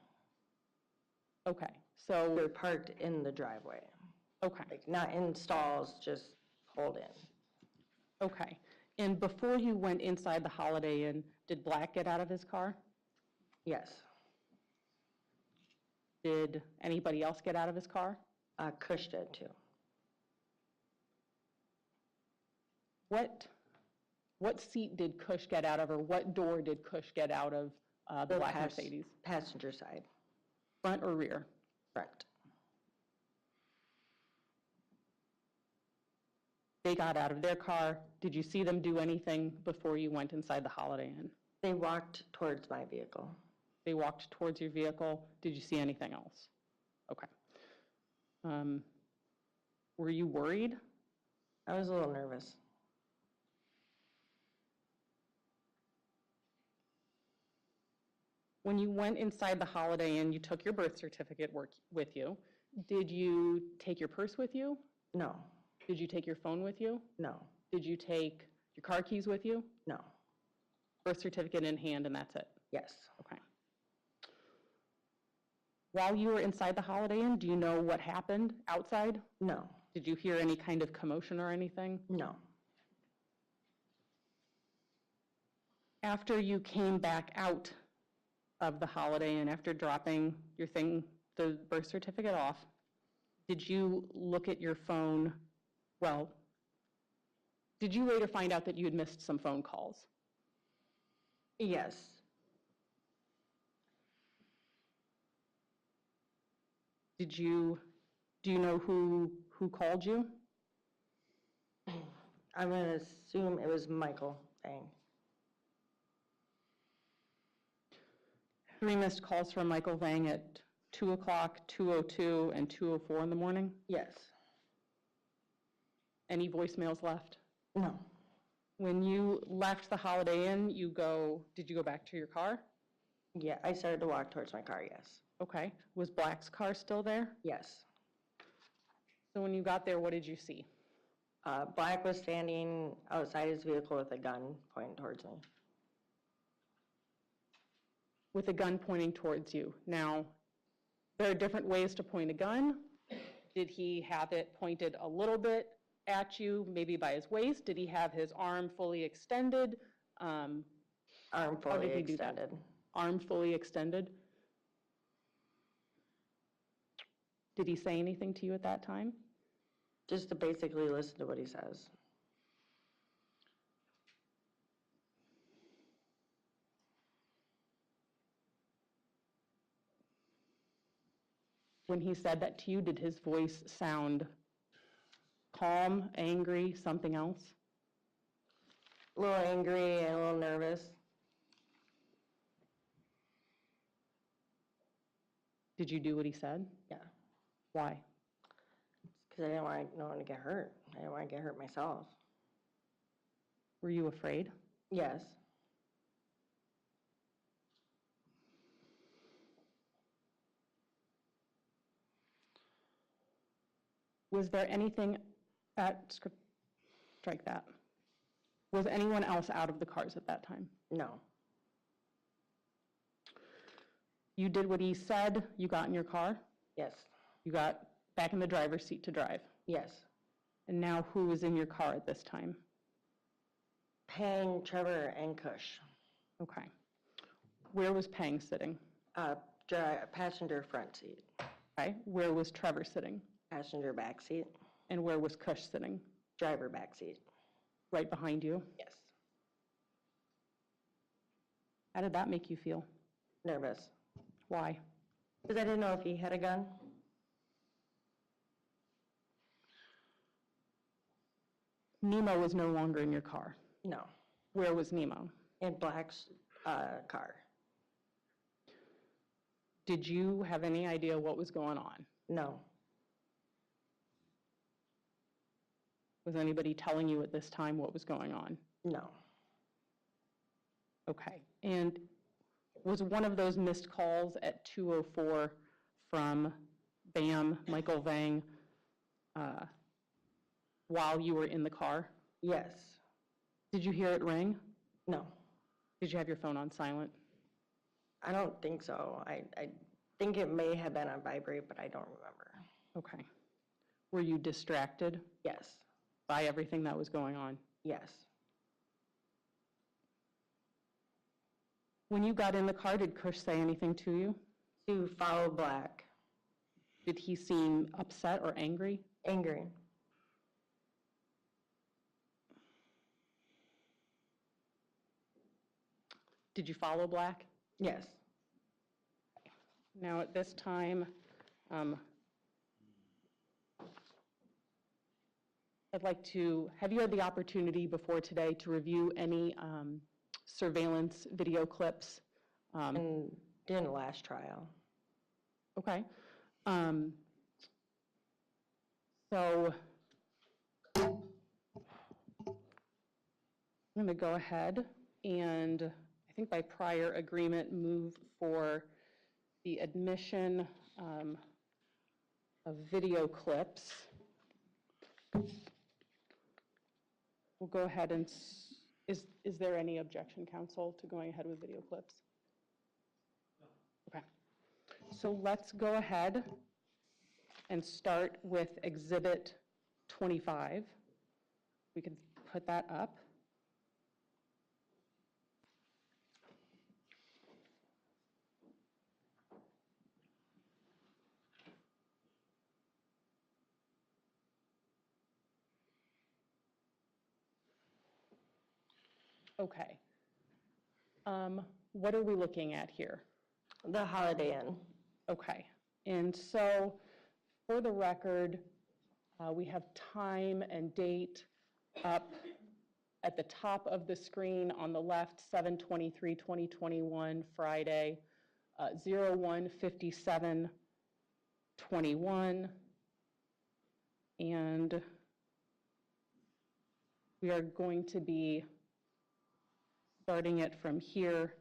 Okay, We so, were parked in the driveway. okay, Like, not in stalls, just pulled in. okay. And before you went inside the Holiday Inn, did Black get out of his car? Yes. Did anybody else get out of his car? Kush did too. What seat did Kush get out of, or what door did Kush get out of the black Mercedes? Passenger side, Front or rear? front. They got out of their car. Did you see them do anything before you went inside the Holiday Inn? They walked towards my vehicle. They walked towards your vehicle. Did you see anything else? Okay. Were you worried? I was a little nervous. When you went inside the Holiday Inn, you took your birth certificate with you. Did you take your purse with you? No, Did you take your phone with you? no, Did you take your car keys with you? no. Birth certificate in hand, and that's it? Yes. Okay. While you were inside the Holiday Inn, do you know what happened outside? No, Did you hear any kind of commotion or anything? no. After you came back out of the Holiday Inn, after dropping your thing, the birth certificate off, did you look at your phone? Well, did you later find out that you had missed some phone calls? Yes. Do you know who called you? I'm gonna assume it was Michael Thang. 3 missed calls from Michael Vang at 2 o'clock, 2:02, and 2:04 in the morning? Yes. Any voicemails left? No. When you left the Holiday Inn, did you go back to your car? Yeah, I started to walk towards my car, yes. Okay. Was Black's car still there? Yes. So when you got there, what did you see? Black was standing outside his vehicle with a gun pointing towards me. With a gun pointing towards you. Now, there are different ways to point a gun. Did he have it pointed a little bit at you, maybe by his waist? Did he have his arm fully extended? Arm How fully did he do that? extended. Arm fully extended? Did he say anything to you at that time? Just to basically listen to what he says. When he said that to you, did his voice sound calm, angry, something else? A little angry and a little nervous. Did you do what he said? Yeah. Why? Because I didn't want no one to get hurt. I didn't want to get hurt myself. Were you afraid? Yes. Was there anything strike that. Was anyone else out of the cars at that time? No. You did what he said, you got in your car, Yes. you got back in the driver's seat to drive. Yes. And now who was in your car at this time? Pang, Trevor, and Kush. Okay. Where was Pang sitting? Passenger front seat. Okay. Where was Trevor sitting? Passenger back seat. And where was Kush sitting? Driver back seat. Right behind you? Yes. How did that make you feel? Nervous. Why? Because I didn't know if he had a gun. Nemo was no longer in your car. No. Where was Nemo? In Black's car. Did you have any idea what was going on? No. Was anybody telling you at this time what was going on? No. Okay. And was one of those missed calls at 2:04 from Bam, Michael Vang, while you were in the car? Yes. Did you hear it ring? No. Did you have your phone on silent? I don't think so. I think it may have been on vibrate, but I don't remember. Okay. Were you distracted Yes. by everything that was going on? Yes. When you got in the car, did Kush say anything to you? To follow Black. Did he seem upset or angry? Angry. Did you follow Black? Yes. Now, at this time, I'd like to, have you had the opportunity before today to review any surveillance video clips? And didn't last trial. Okay. So I'm going to go ahead and, I think by prior agreement, move for the admission of video clips. We'll go ahead and, is there any objection, counsel, to going ahead with video clips? Okay. So let's go ahead and start with Exhibit 25. We can put that up. Okay. What are we looking at here? The Holiday Inn. Okay. And so For the record, we have time and date up at the top of the screen on the left, 7/23/2021, Friday, 01/57/21. And we are going to be starting it from here.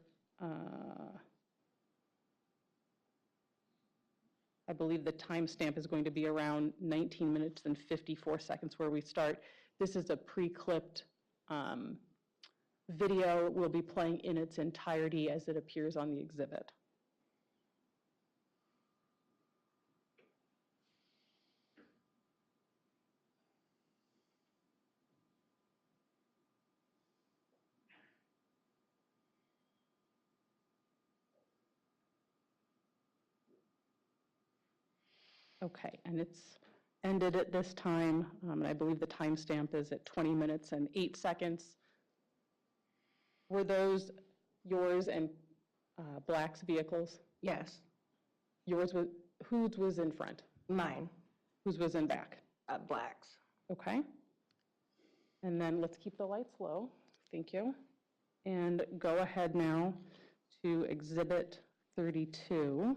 I believe the timestamp is going to be around 19 minutes and 54 seconds where we start. This is a pre-clipped video. We'll be playing in its entirety as it appears on the exhibit. Okay, and it's ended at this time. And I believe the timestamp is at 20 minutes and 8 seconds. Were those yours and Black's vehicles? Yes, Yours was, whose was in front? mine, Whose was in back? Black's. Okay. And then let's keep the lights low. Thank you. And go ahead now to Exhibit 32.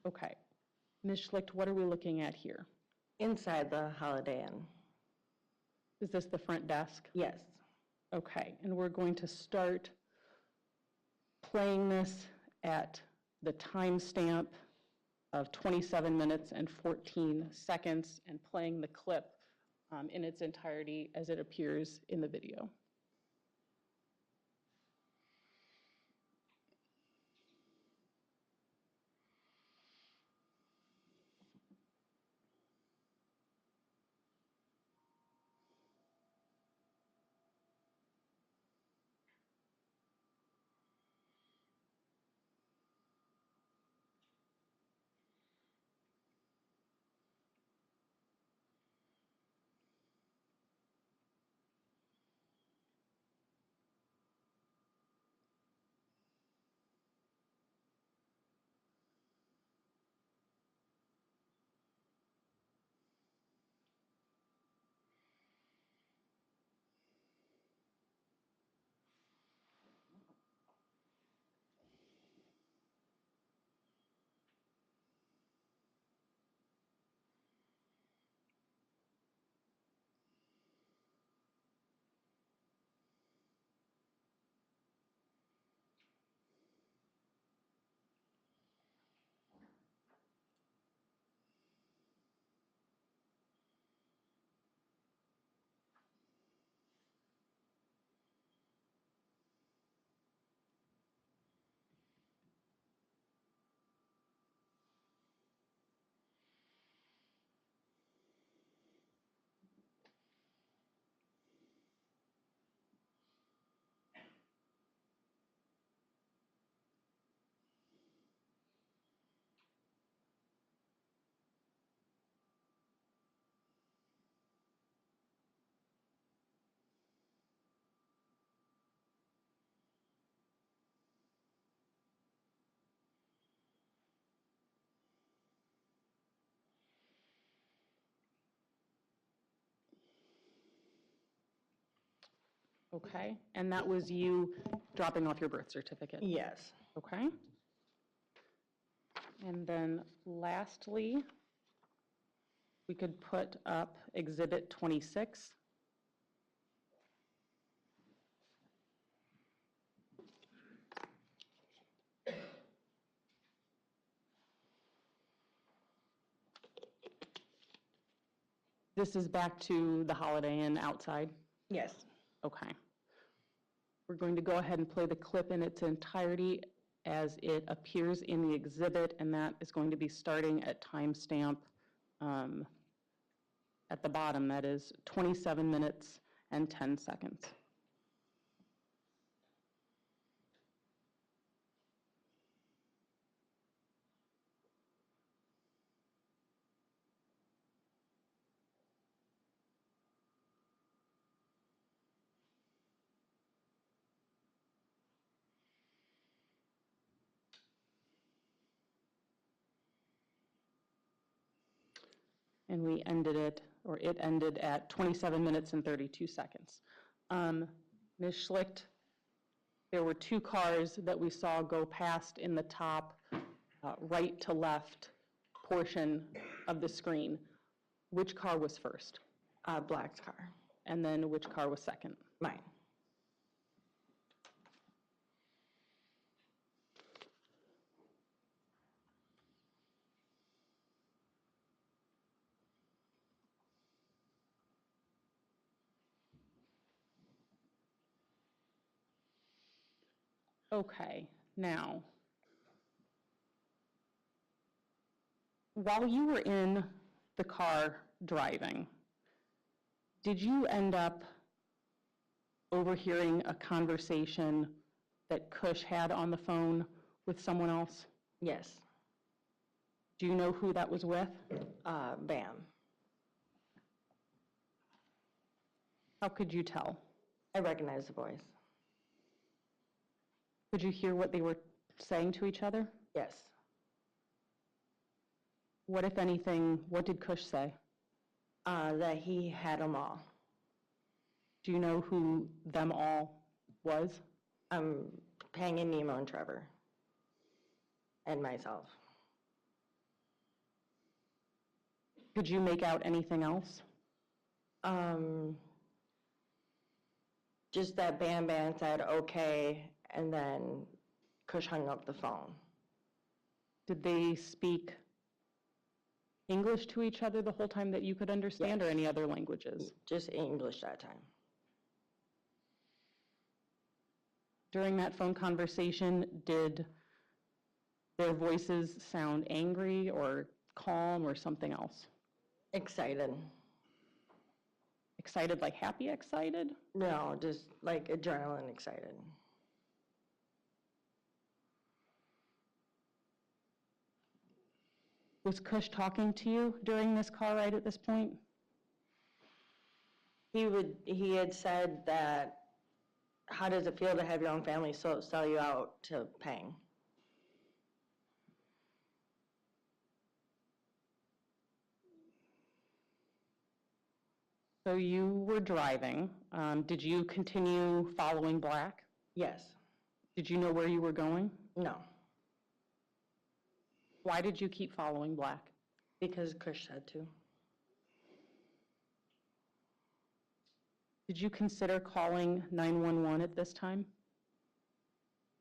Okay. Ms. Schlicht, what are we looking at here? Inside the Holiday Inn. Is this the front desk? Yes. Okay, and we're going to start playing this at the timestamp of 27 minutes and 14 seconds and playing the clip in its entirety as it appears in the video. Okay, and that was you dropping off your birth certificate? Yes. Okay. And then lastly, we could put up Exhibit 26. This is back to the Holiday Inn outside? Yes. Okay. We're going to go ahead and play the clip in its entirety as it appears in the exhibit, and that is going to be starting at timestamp at the bottom, that is 27 minutes and 10 seconds. and we ended it, or it ended at 27 minutes and 32 seconds. Ms. Schlicht, there were two cars that we saw go past in the top right to left portion of the screen. Which car was first? Black's car, And then which car was second? mine. Okay, now, while you were in the car driving, did you end up overhearing a conversation that Cush had on the phone with someone else? Yes, Do you know who that was with? Bam. How could you tell? I recognize the voice. Could you hear what they were saying to each other? Yes. What, if anything, what did Cush say? That he had them all. Do you know who them all was? Pangin, Nemo, and Trevor. And myself. Could you make out anything else? Just that Bam Bam said, okay, and then Kush hung up the phone. Did they speak English to each other the whole time that you could understand, or Yes. any other languages? Just English that time. During that phone conversation, did their voices sound angry or calm or something else? Excited. Excited, like happy excited? No, just like adrenaline excited. Was Cush talking to you during this car ride at this point? He had said that, how does it feel to have your own family sell you out to Pang? So you were driving. Did you continue following Black? Yes. Did you know where you were going? No. Why did you keep following Black? Because Kush said to. Did you consider calling 911 at this time?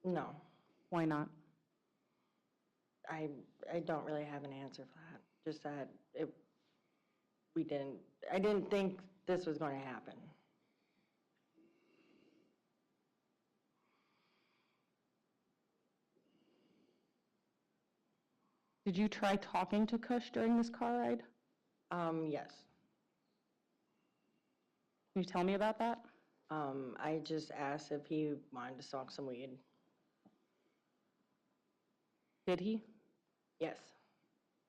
No. Why not? I don't really have an answer for that. Just that I didn't think this was going to happen. Did you try talking to Cush during this car ride? Yes. Can you tell me about that? I just asked if he wanted to smoke some weed. Did he? Yes.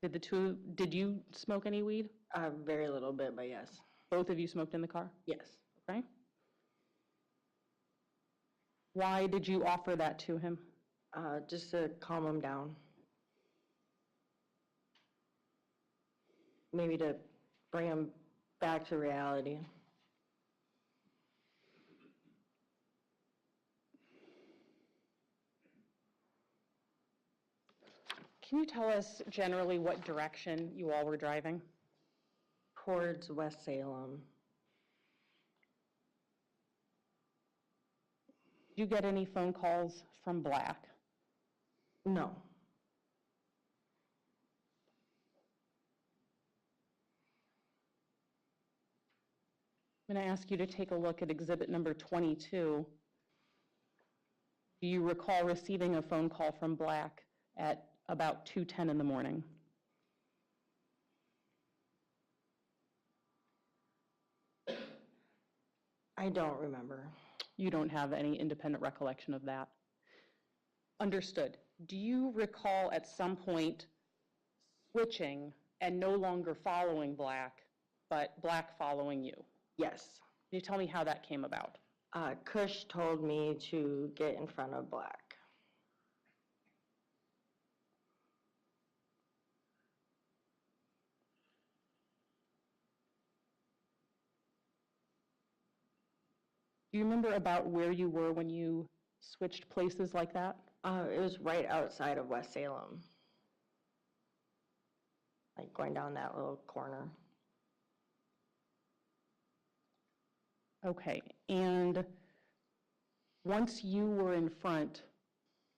Did you smoke any weed? Very little bit, but yes. Both of you smoked in the car? Yes. Okay. Why did you offer that to him? Just to calm him down. Maybe to bring him back to reality. Can you tell us generally what direction you all were driving? Towards West Salem. Did you get any phone calls from Black? No. I'm going to ask you to take a look at exhibit number 22. Do you recall receiving a phone call from Black at about 2:10 in the morning? I don't remember. You don't have any independent recollection of that. Understood. Do you recall at some point switching and no longer following Black, but Black following you? Yes. Can you tell me how that came about? Kush told me to get in front of Black. Do you remember about where you were when you switched places like that? It was right outside of West Salem. Like going down that little corner. Okay, and once you were in front,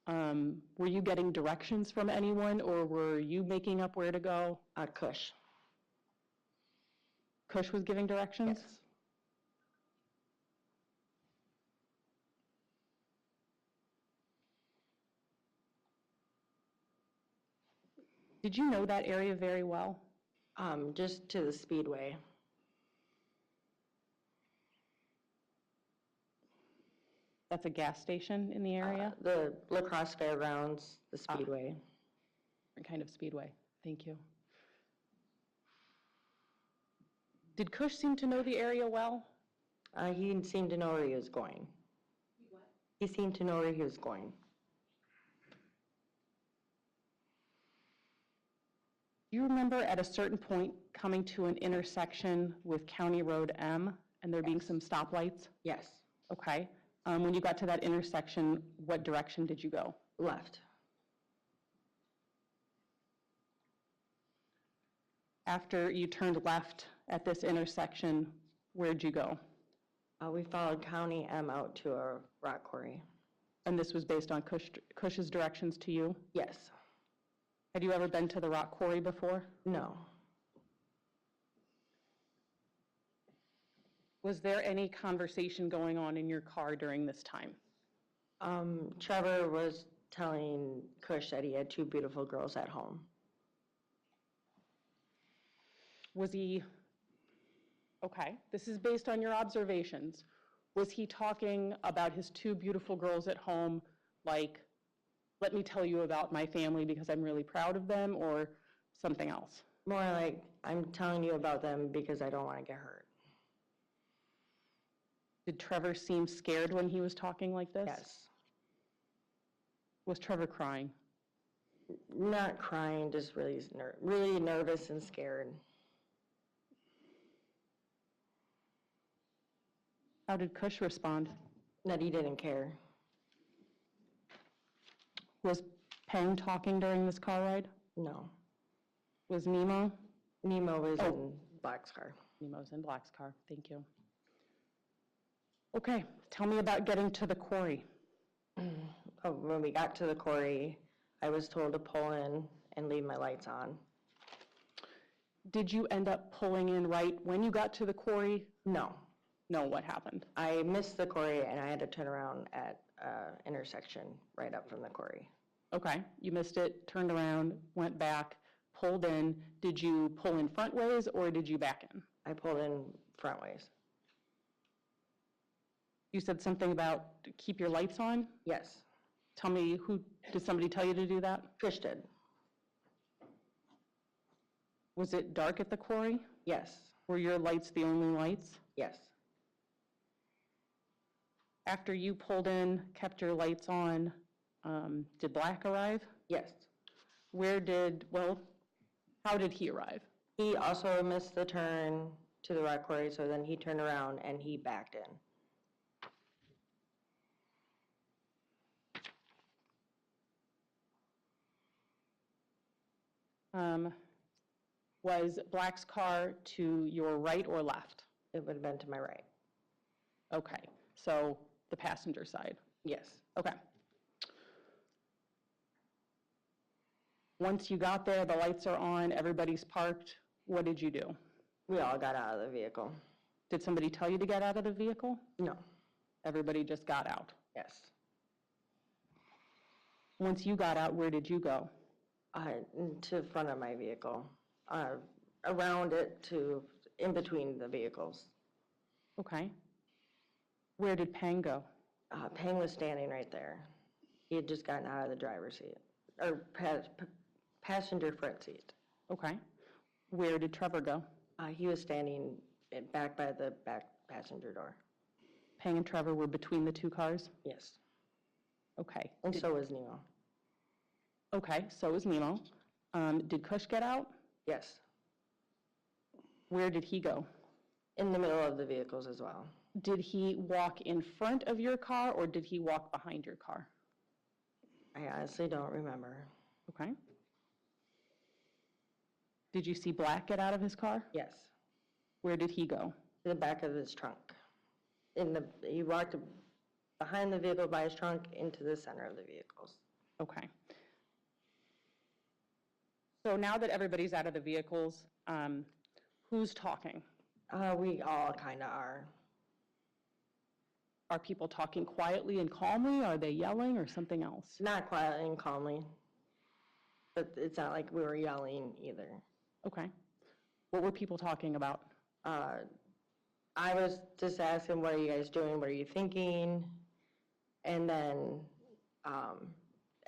were you getting directions from anyone, or were you making up where to go? Cush. Cush was giving directions? Yes. Did you know that area very well? Just to the speedway. That's a gas station in the area? The LaCrosse Fairgrounds, the speedway. Different kind of speedway. Thank you. Did Cush seem to know the area well? He seemed to know where he was going. He seemed to know where he was going. Do you remember at a certain point coming to an intersection with County Road M and there being some stoplights? Yes. Okay. When you got to that intersection, what direction did you go? Left. After you turned left at this intersection, where'd you go? We followed County M out to a rock quarry. And this was based on Cush's directions to you? Yes. Had you ever been to the rock quarry before? No. Was there any conversation going on in your car during this time? Trevor was telling Cush that he had two beautiful girls at home. Was he, okay, this is based on your observations. Was he talking about his two beautiful girls at home, like, let me tell you about my family because I'm really proud of them, or something else? More like, I'm telling you about them because I don't want to get hurt. Did Trevor seem scared when he was talking like this? Yes. Was Trevor crying? Not crying, just really nervous and scared. How did Cush respond? That he didn't care. Was Peng talking during this car ride? No. Was Nemo? Nemo was Oh. in Black's car. Nemo's in Black's car, thank you. Okay, tell me about getting to the quarry. When we got to the quarry, I was told to pull in and leave my lights on. Did you end up pulling in right when you got to the quarry? No. No, what happened? I missed the quarry and I had to turn around at intersection right up from the quarry. Okay, you missed it, turned around, went back, pulled in. Did you pull in front ways or did you back in? I pulled in front ways. You said something about keep your lights on? Yes. Tell me, did somebody tell you to do that? Fish did. Was it dark at the quarry? Yes. Were your lights the only lights? Yes. After you pulled in, kept your lights on, did Black arrive? Yes. How did he arrive? He also missed the turn to the rock quarry, so then he turned around and he backed in. Was Black's car to your right or left? It would have been to my right. Okay, so the passenger side. Yes. Okay. Once you got there, the lights are on, everybody's parked, what did you do? We all got out of the vehicle. Did somebody tell you to get out of the vehicle? No. Everybody just got out. Yes. Once you got out, where did you go? To the front of my vehicle. Around it to in between the vehicles. Okay. Where did Peng go? Peng was standing right there. He had just gotten out of the driver's seat, or passenger front seat. Okay. Where did Trevor go? He was standing back by the back passenger door. Peng and Trevor were between the two cars? Yes. Okay. And so was Nemo. Okay, so was Nemo. Did Cush get out? Yes. Where did he go? In the middle of the vehicles as well. Did he walk in front of your car or did he walk behind your car? I honestly don't remember. Okay. Did you see Black get out of his car? Yes, Where did he go? to the back of his trunk. He walked behind the vehicle by his trunk into the center of the vehicles. Okay. So now that everybody's out of the vehicles, who's talking? We all kind of are. Are people talking quietly and calmly? Are they yelling or something else? Not quietly and calmly, but it's not like we were yelling either. Okay. What were people talking about? I was just asking, what are you guys doing? What are you thinking? And then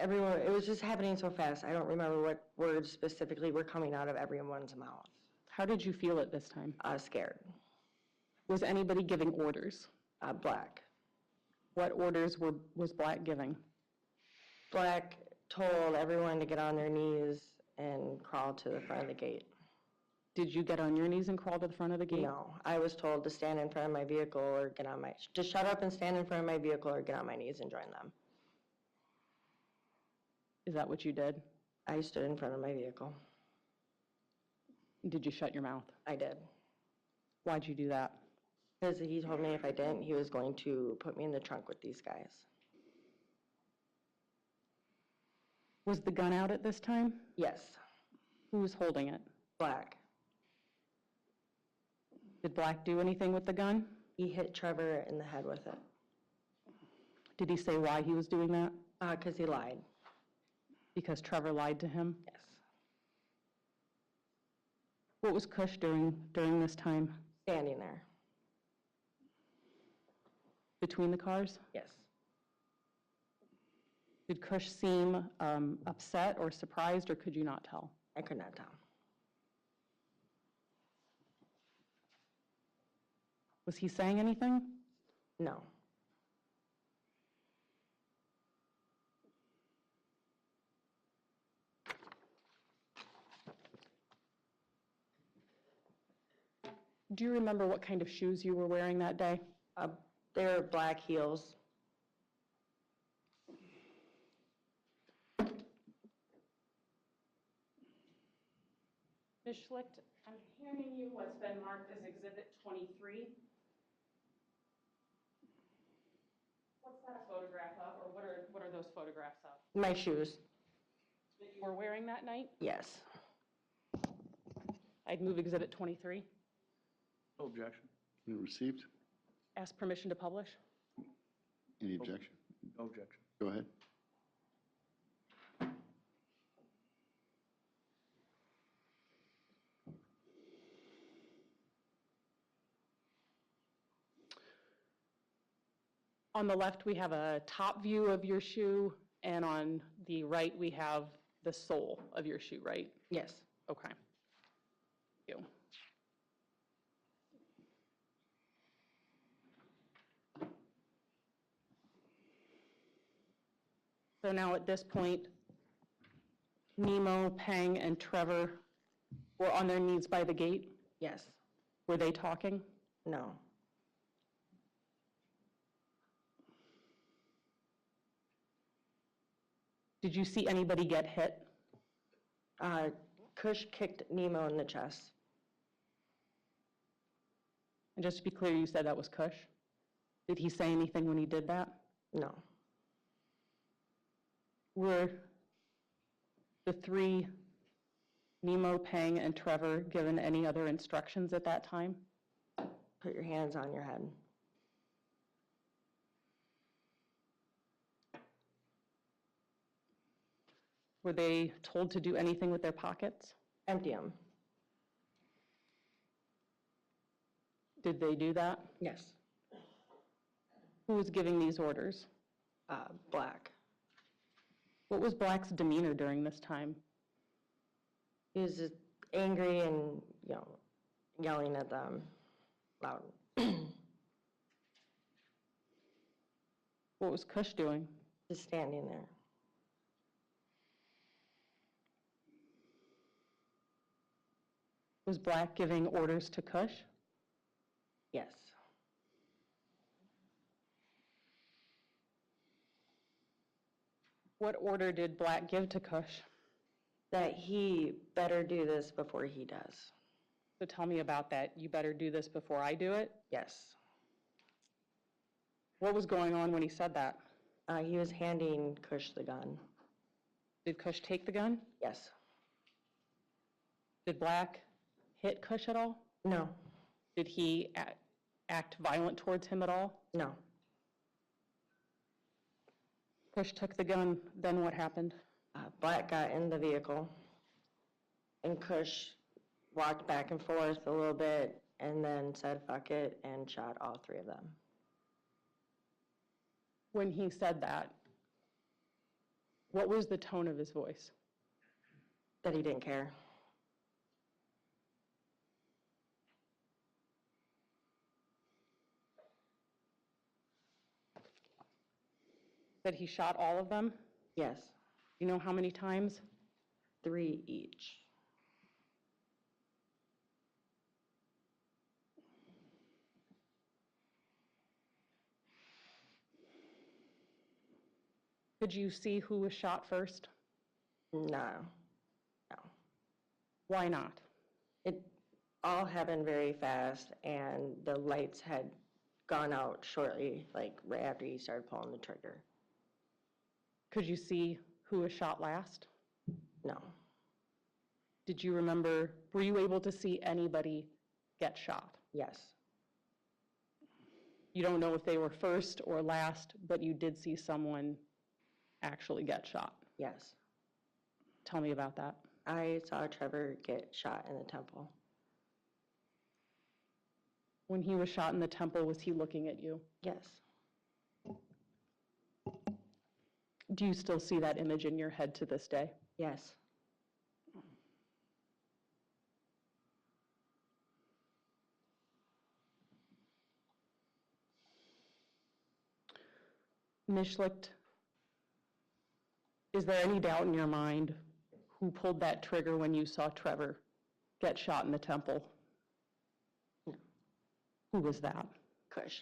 everyone, it was just happening so fast. I don't remember what words specifically were coming out of everyone's mouth. How did you feel at this time? Scared. Was anybody giving orders? Black. What orders was Black giving? Black told everyone to get on their knees and crawl to the front of the gate. Did you get on your knees and crawl to the front of the gate? No, I was told to stand in front of my vehicle or to shut up and stand in front of my vehicle or get on my knees and join them. Is that what you did? I stood in front of my vehicle. Did you shut your mouth? I did. Why'd you do that? Because he told me if I didn't, he was going to put me in the trunk with these guys. Was the gun out at this time? Yes, Who was holding it? Black. Did Black do anything with the gun? He hit Trevor in the head with it. Did he say why he was doing that? Because he lied. Because Trevor lied to him? Yes. What was Cush during this time? Standing there. Between the cars? Yes. Did Cush seem upset or surprised, or could you not tell? I could not tell. Was he saying anything? No. Do you remember what kind of shoes you were wearing that day? They were black heels. Ms. Schlicht, I'm handing you what's been marked as Exhibit 23. What's that a photograph of, or what are those photographs of? My shoes. That you were wearing that night? Yes. I'd move Exhibit 23. No objection. Received? Ask permission to publish. Any objection? No objection. Go ahead. On the left, we have a top view of your shoe, and on the right, we have the sole of your shoe, right? Yes. Okay. Thank you. So now at this point, Nemo, Peng, and Trevor were on their knees by the gate. Yes. Were they talking? No. Did you see anybody get hit? Cush kicked Nemo in the chest. And just to be clear, you said that was Cush. Did he say anything when he did that? No. Were the three, Nemo, Peng, and Trevor, given any other instructions at that time? Put your hands on your head. Were they told to do anything with their pockets? Empty them. Did they do that? Yes. Who was giving these orders? Black. What was Black's demeanor during this time? He was just angry and, yelling at them loud. What was Cush doing? Just standing there. Was Black giving orders to Cush? Yes. What order did Black give to Cush? That he better do this before he does. So tell me about that. You better do this before I do it. Yes. What was going on when he said that? He was handing Kush the gun. Did Cush take the gun? Yes. Did Black hit Cush at all? No. Did he act violent towards him at all? No. Cush took the gun, then what happened? Black got in the vehicle, and Kush walked back and forth a little bit, and then said fuck it, and shot all three of them. When he said that, what was the tone of his voice? That he didn't care. That he shot all of them? Yes. You know how many times? 3 each. Did you see who was shot first? No. No. Why not? It all happened very fast, and the lights had gone out shortly, like right after he started pulling the trigger. Could you see who was shot last? No. Did you remember, were you able to see anybody get shot? Yes. You don't know if they were first or last, but you did see someone actually get shot. Yes. Tell me about that. I saw Trevor get shot in the temple. When he was shot in the temple, was he looking at you? Yes. Do you still see that image in your head to this day? Yes. Mishlicht, is there any doubt in your mind who pulled that trigger when you saw Trevor get shot in the temple? No. Who was that? Kush.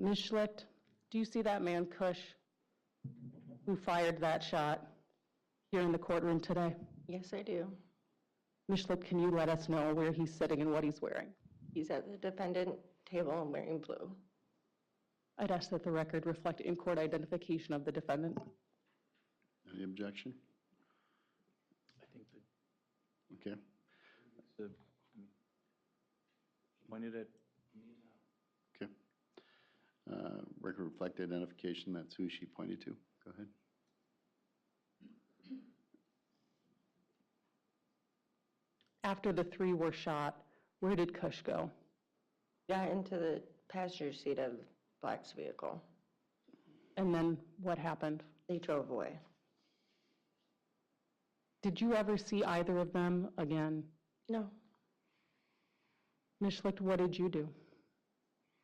Mishlicht, do you see that man, Cush, who fired that shot here in the courtroom today? Yes, I do. Mishlicht, can you let us know where he's sitting and what he's wearing? He's at the defendant table and wearing blue. I'd ask that the record reflect in-court identification of the defendant. Any objection? I think that Okay. the, pointed at, Okay. Record reflect identification, that's who she pointed to. Go ahead. After the three were shot, where did Cush go? Got into the passenger seat of Black's vehicle. And then what happened? They drove away. Did you ever see either of them again? No. Mishlicht, what did you do?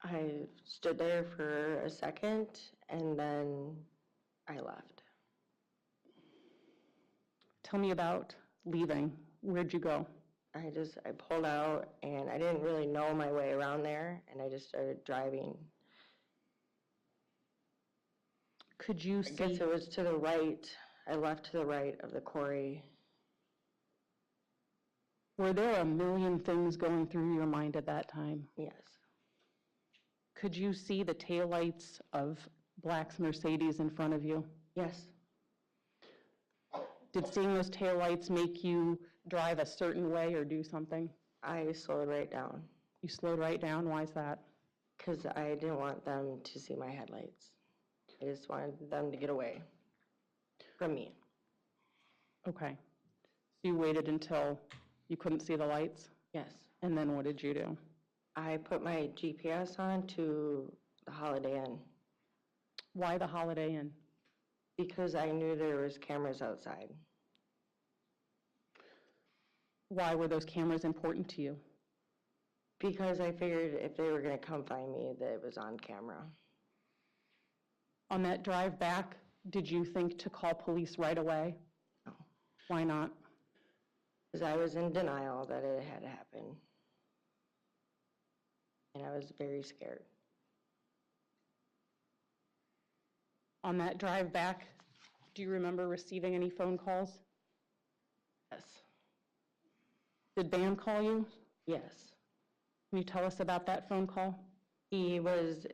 I stood there for a second, and then I left. Tell me about leaving. Where'd you go? I pulled out, and I didn't really know my way around there, and I just started driving. Could you I see? guess it was to the right. I left to the right of the quarry. Were there a million things going through your mind at that time? Yes. Could you see the taillights of Black's Mercedes in front of you? Yes. Did seeing those taillights make you drive a certain way or do something? I slowed right down You slowed right down. Why is that? because I didn't want them to see my headlights. I just wanted them to get away from me. Okay. So you waited until you couldn't see the lights? Yes. And then what did you do? I put my GPS on to the Holiday Inn Why the Holiday Inn? because I knew there was cameras outside. Why were those cameras important to you? Because I figured if they were going to come find me, that it was on camera. On that drive back, did you think to call police right away? No. Why not? Because I was in denial that it had happened. And I was very scared. On that drive back, Do you remember receiving any phone calls? Yes. Did Bam call you? Yes. Can you tell us about that phone call? He was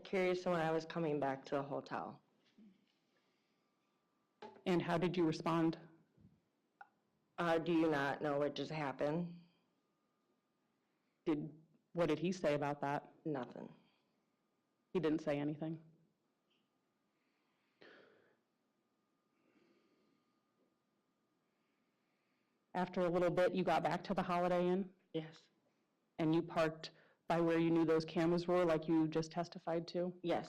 curious when I was coming back to the hotel. And how did you respond? Do you not know what just happened? What did he say about that? Nothing. He didn't say anything. After a little bit, you got back to the Holiday Inn Yes. and you parked by where you knew those cameras were, like you just testified to? Yes.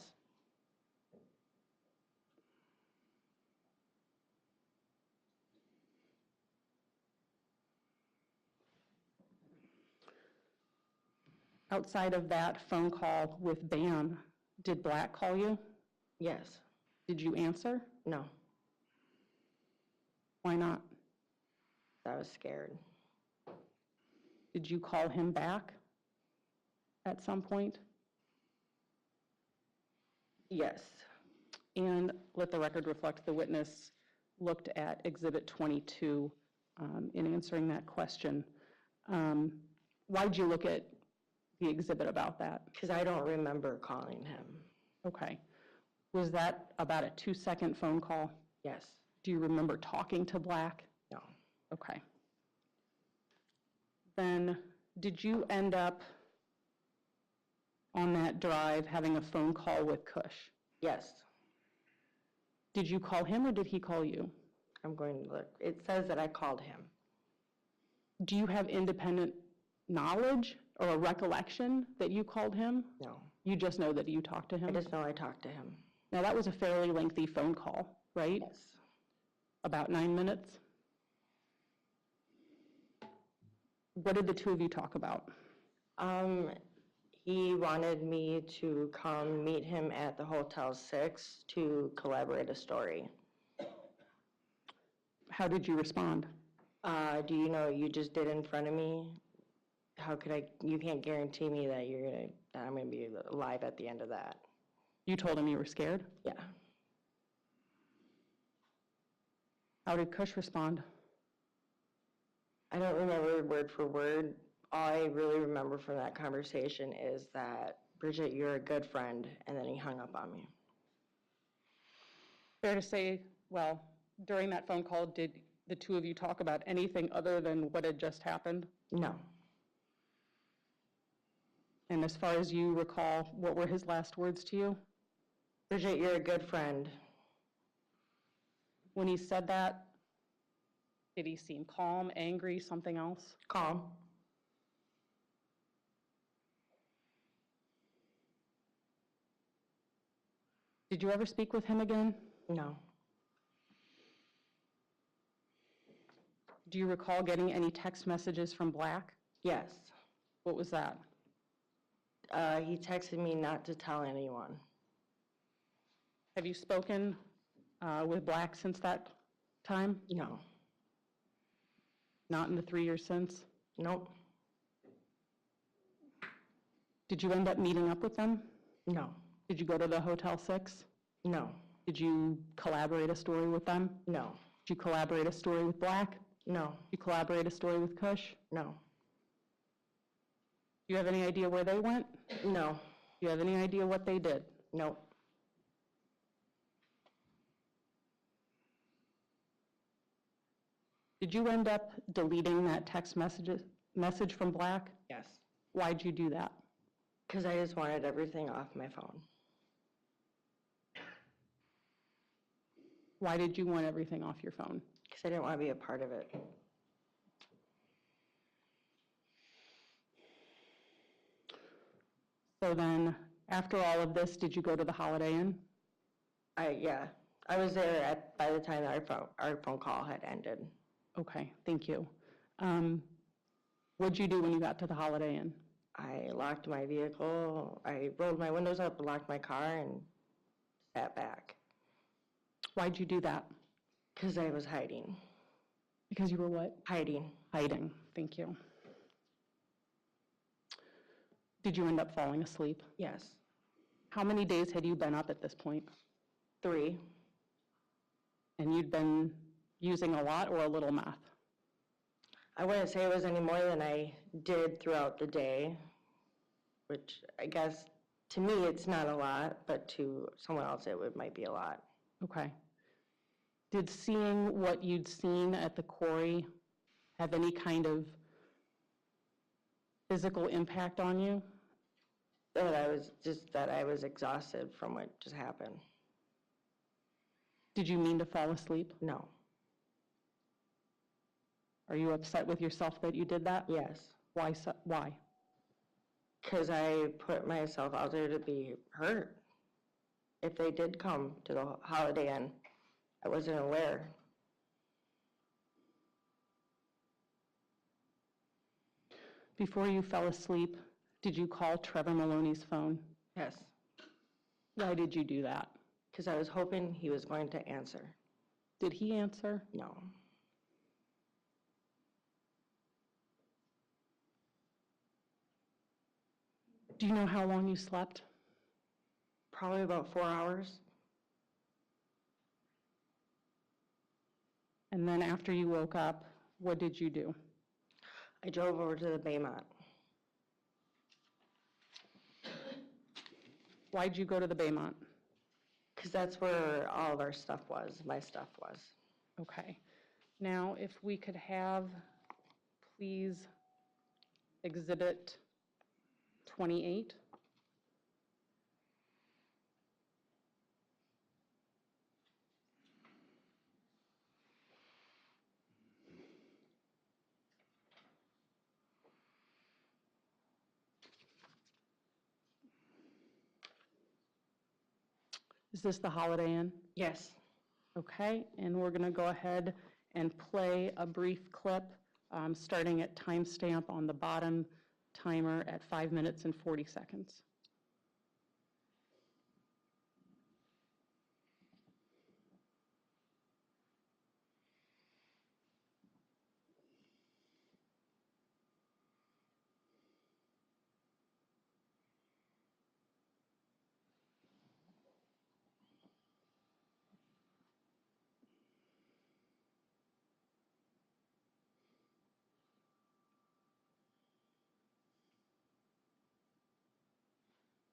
Outside of that phone call with Bam, did Black call you? Yes. Did you answer? No. Why not? I was scared. Did you call him back at some point? Yes. And let the record reflect the witness looked at Exhibit 22 in answering that question. Why'd you look at the exhibit about that? Because I don't remember calling him. Okay. Was that about a 2-second phone call? Yes. Do you remember talking to Black? No. Okay. Then, did you end up on that drive having a phone call with Cush? Yes. Did you call him or did he call you? I'm going to look. It says that I called him. Do you have independent knowledge or a recollection that you called him? No. You just know that you talked to I him? just know I talked to him. Now, that was a fairly lengthy phone call, right? Yes. About 9 minutes? What did the two of you talk about? He wanted me to come meet him at the Hotel 6 to collaborate a story. How did you respond? Do you know what you just did in front of me? How could I, you can't guarantee me that that I'm gonna be alive at the end of that. You told him you were scared? Yeah. How did Cush respond? I don't remember word for word. All I really remember from that conversation is that, Bridget, you're a good friend, and then he hung up on me. Fair to say, well, during that phone call, did the two of you talk about anything other than what had just happened? No. And as far as you recall, what were his last words to you? Bridget, you're a good friend. When he said that, did he seem calm, angry, something else? Calm. Did you ever speak with him again? No. Do you recall getting any text messages from Black? Yes. What was that? He texted me not to tell anyone. Have you spoken with Black since that time? No. Not in the 3 years since? Nope. Did you end up meeting up with them? No. Did you go to the Hotel 6? No. Did you collaborate a story with them? No. Did you collaborate a story with Black? No. Did you collaborate a story with Cush? No. Do you have any idea where they went? No. Do you have any idea what they did? Nope. Did you end up deleting that text message from Black? Yes. Why'd you do that? Because I just wanted everything off my phone. Why did you want everything off your phone? Because I didn't want to be a part of it. So then, after all of this, did you go to the Holiday Inn? Yeah. I was there by the time our phone call had ended. Okay, thank you. What'd you do when you got to the Holiday Inn? I locked my vehicle, I rolled my windows up, locked my car, and sat back. Why'd you do that? Because I was hiding. Because you were what? Hiding. Hiding, thank you. Did you end up falling asleep? Yes. How many days had you been up at this point? 3. And you'd been using a lot or a little meth? I wouldn't say it was any more than I did throughout the day, which I guess to me it's not a lot, but to someone else might be a lot. Okay. Did seeing what you'd seen at the quarry have any kind of physical impact on you? That I was exhausted from what just happened. Did you mean to fall asleep? No. Are you upset with yourself that you did that? Yes. Why? Why? Because I put myself out there to be hurt. If they did come to the Holiday Inn, I wasn't aware. Before you fell asleep, did you call Trevor Maloney's phone? Yes. Why did you do that? Because I was hoping he was going to answer. Did he answer? No. Do you know how long you slept? Probably about 4 hours. And then after you woke up, what did you do? I drove over to the Baymont. Why'd you go to the Baymont? Because that's where all of our stuff was, my stuff was. Okay. Now, if we could have, please, Exhibit 28. Is this the Holiday Inn? Yes. Okay, and we're going to go ahead and play a brief clip, starting at timestamp on the bottom timer at 5 minutes and 40 seconds.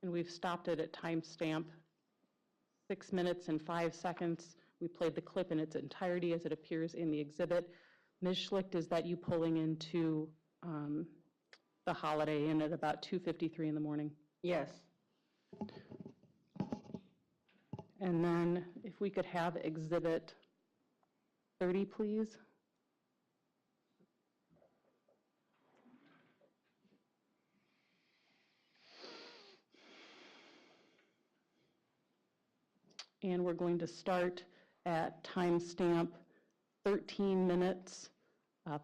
And we've stopped it at timestamp 6 minutes and 5 seconds. We played the clip in its entirety as it appears in the exhibit. Ms. Schlicht, is that you pulling into the Holiday Inn at about 2:53 in the morning? Yes. And then if we could have Exhibit 30, please. And we're going to start at timestamp 13 minutes.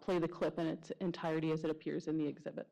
Play the clip in its entirety as it appears in the exhibit.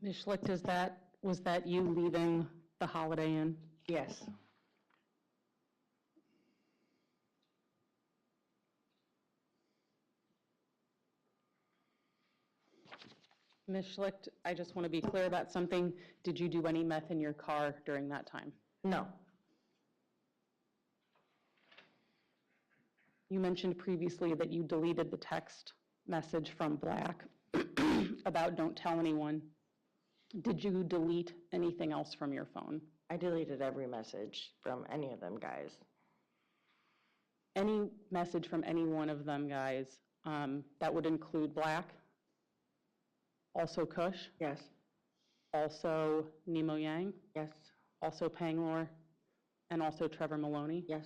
Ms. Schlicht, was that you leaving the Holiday Inn? Yes. Ms. Schlicht, I just want to be clear about something. Did you do any meth in your car during that time? No. You mentioned previously that you deleted the text message from Black about don't tell anyone. Did you delete anything else from your phone? I deleted every message from any of them guys. Any message from any one of them guys, that would include Black, also Kush, Yes, also Nemo Yang, yes, also Panglor, and also Trevor Maloney? yes.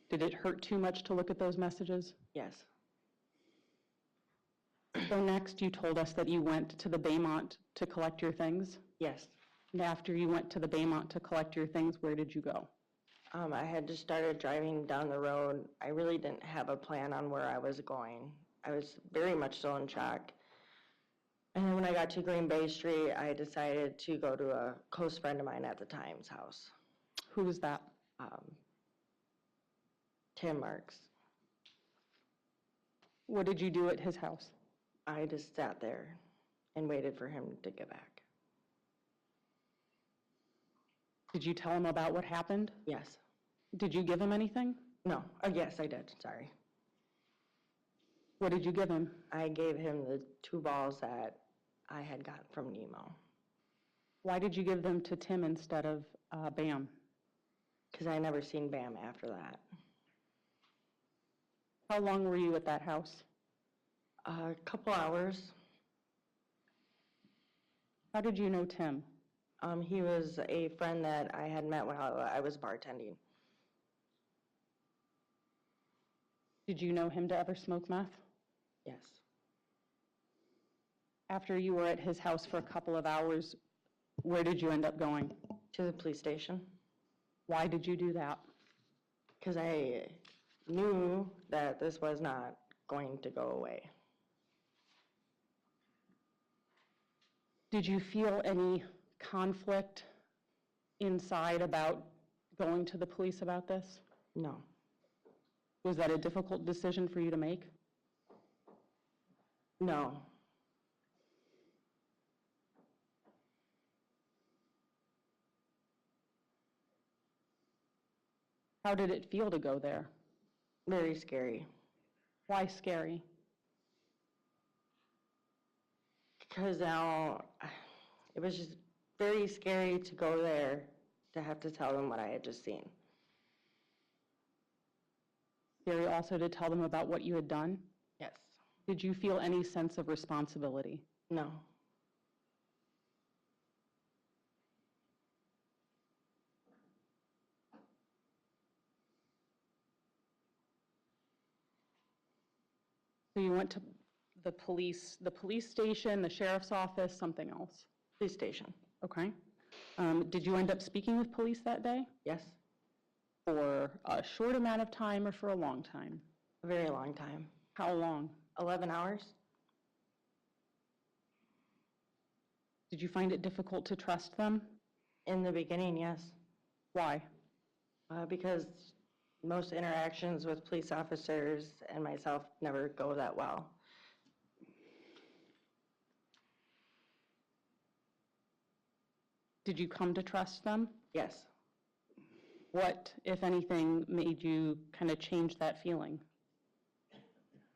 Did it hurt too much to look at those messages? Yes, So next, you told us that you went to the Baymont to collect your things. yes. And after you went to the Baymont to collect your things, where did you go? I had just started driving down the road. I really didn't have a plan on where I was going. I was very much still in shock. And then when I got to Green Bay Street, I decided to go to a close friend of mine at the time's house, Who was that? Tim Marks. What did you do at his house? I just sat there and waited for him to get back. Did you tell him about what happened? Yes. Did you give him anything? No. Oh, yes, I did. Sorry. What did you give him? I gave him the 2 balls that I had gotten from Nemo Why did you give them to Tim instead of Bam? because I never seen Bam after that. How long were you at that house? A couple hours. How did you know Tim? He was a friend that I had met when I was bartending. Did you know him to ever smoke meth? Yes. After you were at his house for a couple of hours, where did you end up going? To the police station Why did you do that? because I knew that this was not going to go away. Did you feel any conflict inside about going to the police about this? No. Was that a difficult decision for you to make? No. How did it feel to go there? Very scary. Why scary? Because now it was just very scary to go there to have to tell them what I had just seen. Scary also to tell them about what you had done? Yes. Did you feel any sense of responsibility? No. So you went to the police station, the sheriff's office, something else? Police station. Okay. Did you end up speaking with police that day? Yes. For a short amount of time or for a long time? A very long time. How long? 11 hours. Did you find it difficult to trust them? In the beginning, yes. Why? Because most interactions with police officers and myself never go that well. Did you come to trust them? Yes. What, if anything, made you kind of change that feeling?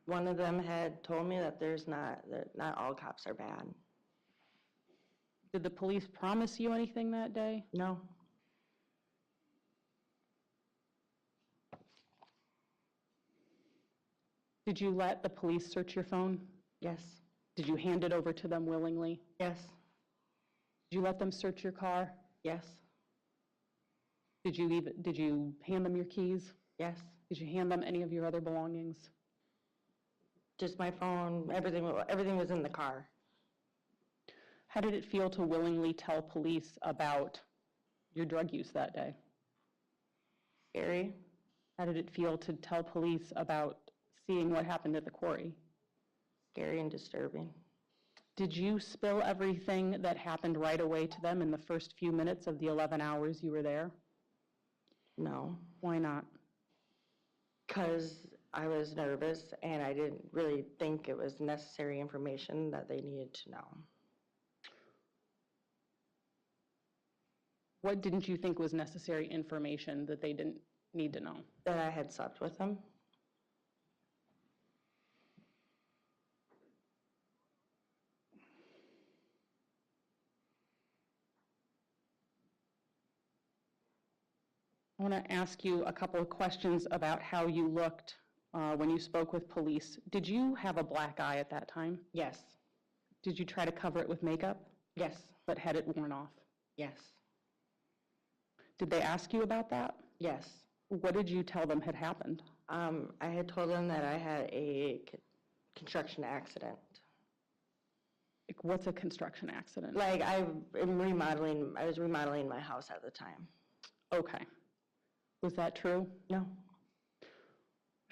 One of them had told me that that not all cops are bad. Did the police promise you anything that day? No. Did you let the police search your phone? Yes. Did you hand it over to them willingly? Yes. Did you let them search your car? Yes. Did you hand them your keys? Yes. Did you hand them any of your other belongings? Just my phone, everything was in the car. How did it feel to willingly tell police about your drug use that day? Scary. How did it feel to tell police about seeing what happened at the quarry? Scary and disturbing. Did you spill everything that happened right away to them in the first few minutes of the 11 hours you were there? No. Why not? Because I was nervous and I didn't really think it was necessary information that they needed to know. What didn't you think was necessary information that they didn't need to know? That I had slept with them. I want to ask you a couple of questions about how you looked when you spoke with police. Did you have a black eye at that time? Yes, Did you try to cover it with makeup, yes, but had it worn off? yes, Did they ask you about that? yes. What did you tell them had happened? I had told them that I had a construction accident. Like, what's a construction accident? Like, I was remodeling my house at the time. Okay. Was that true? No,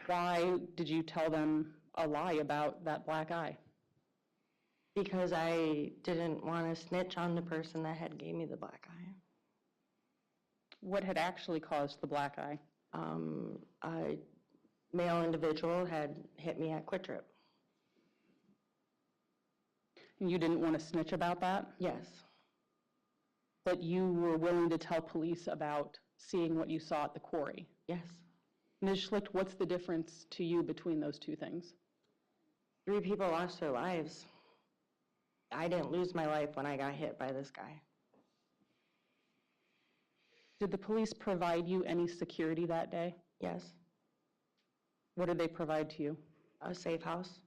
Why did you tell them a lie about that black eye? because I didn't want to snitch on the person that had gave me the black eye. What had actually caused the black eye? A male individual had hit me at Quick Trip. And you didn't want to snitch about that, Yes, but you were willing to tell police about seeing what you saw at the quarry. yes. Ms. Schlicht, what's the difference to you between those two things? 3 people lost their lives. I didn't lose my life when I got hit by this guy. Did the police provide you any security that day? Yes, What did they provide to you? a safe house.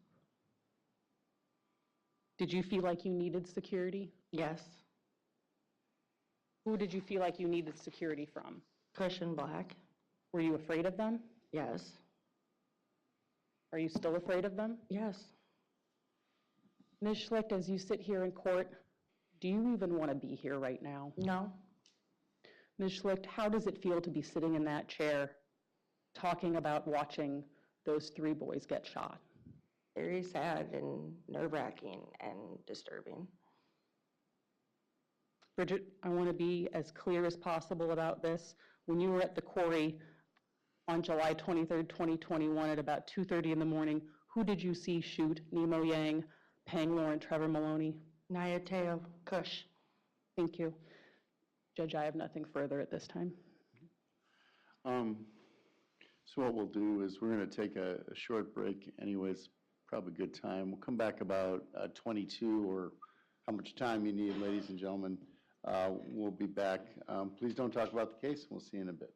Did you feel like you needed security? Yes, Who did you feel like you needed security from? cushion black. Were you afraid of them? Yes, Are you still afraid of them? yes. Ms. Schlicht, as you sit here in court, do you even want to be here right now? No, Ms. Schlicht, how does it feel to be sitting in that chair talking about watching those 3 boys get shot? very sad and nerve-wracking and disturbing. Bridget, I want to be as clear as possible about this. When you were at the quarry on July 23rd, 2021 at about 2:30 in the morning, who did you see shoot Nemo Yang, Pang Lauren, Trevor Maloney? Nya Thao, Kush. Thank you. Judge, I have nothing further at this time. So what we'll do is we're going to take a short break anyways, probably a good time. We'll come back about 22 or how much time you need, ladies and gentlemen. We'll be back. Please don't talk about the case. We'll see you in a bit.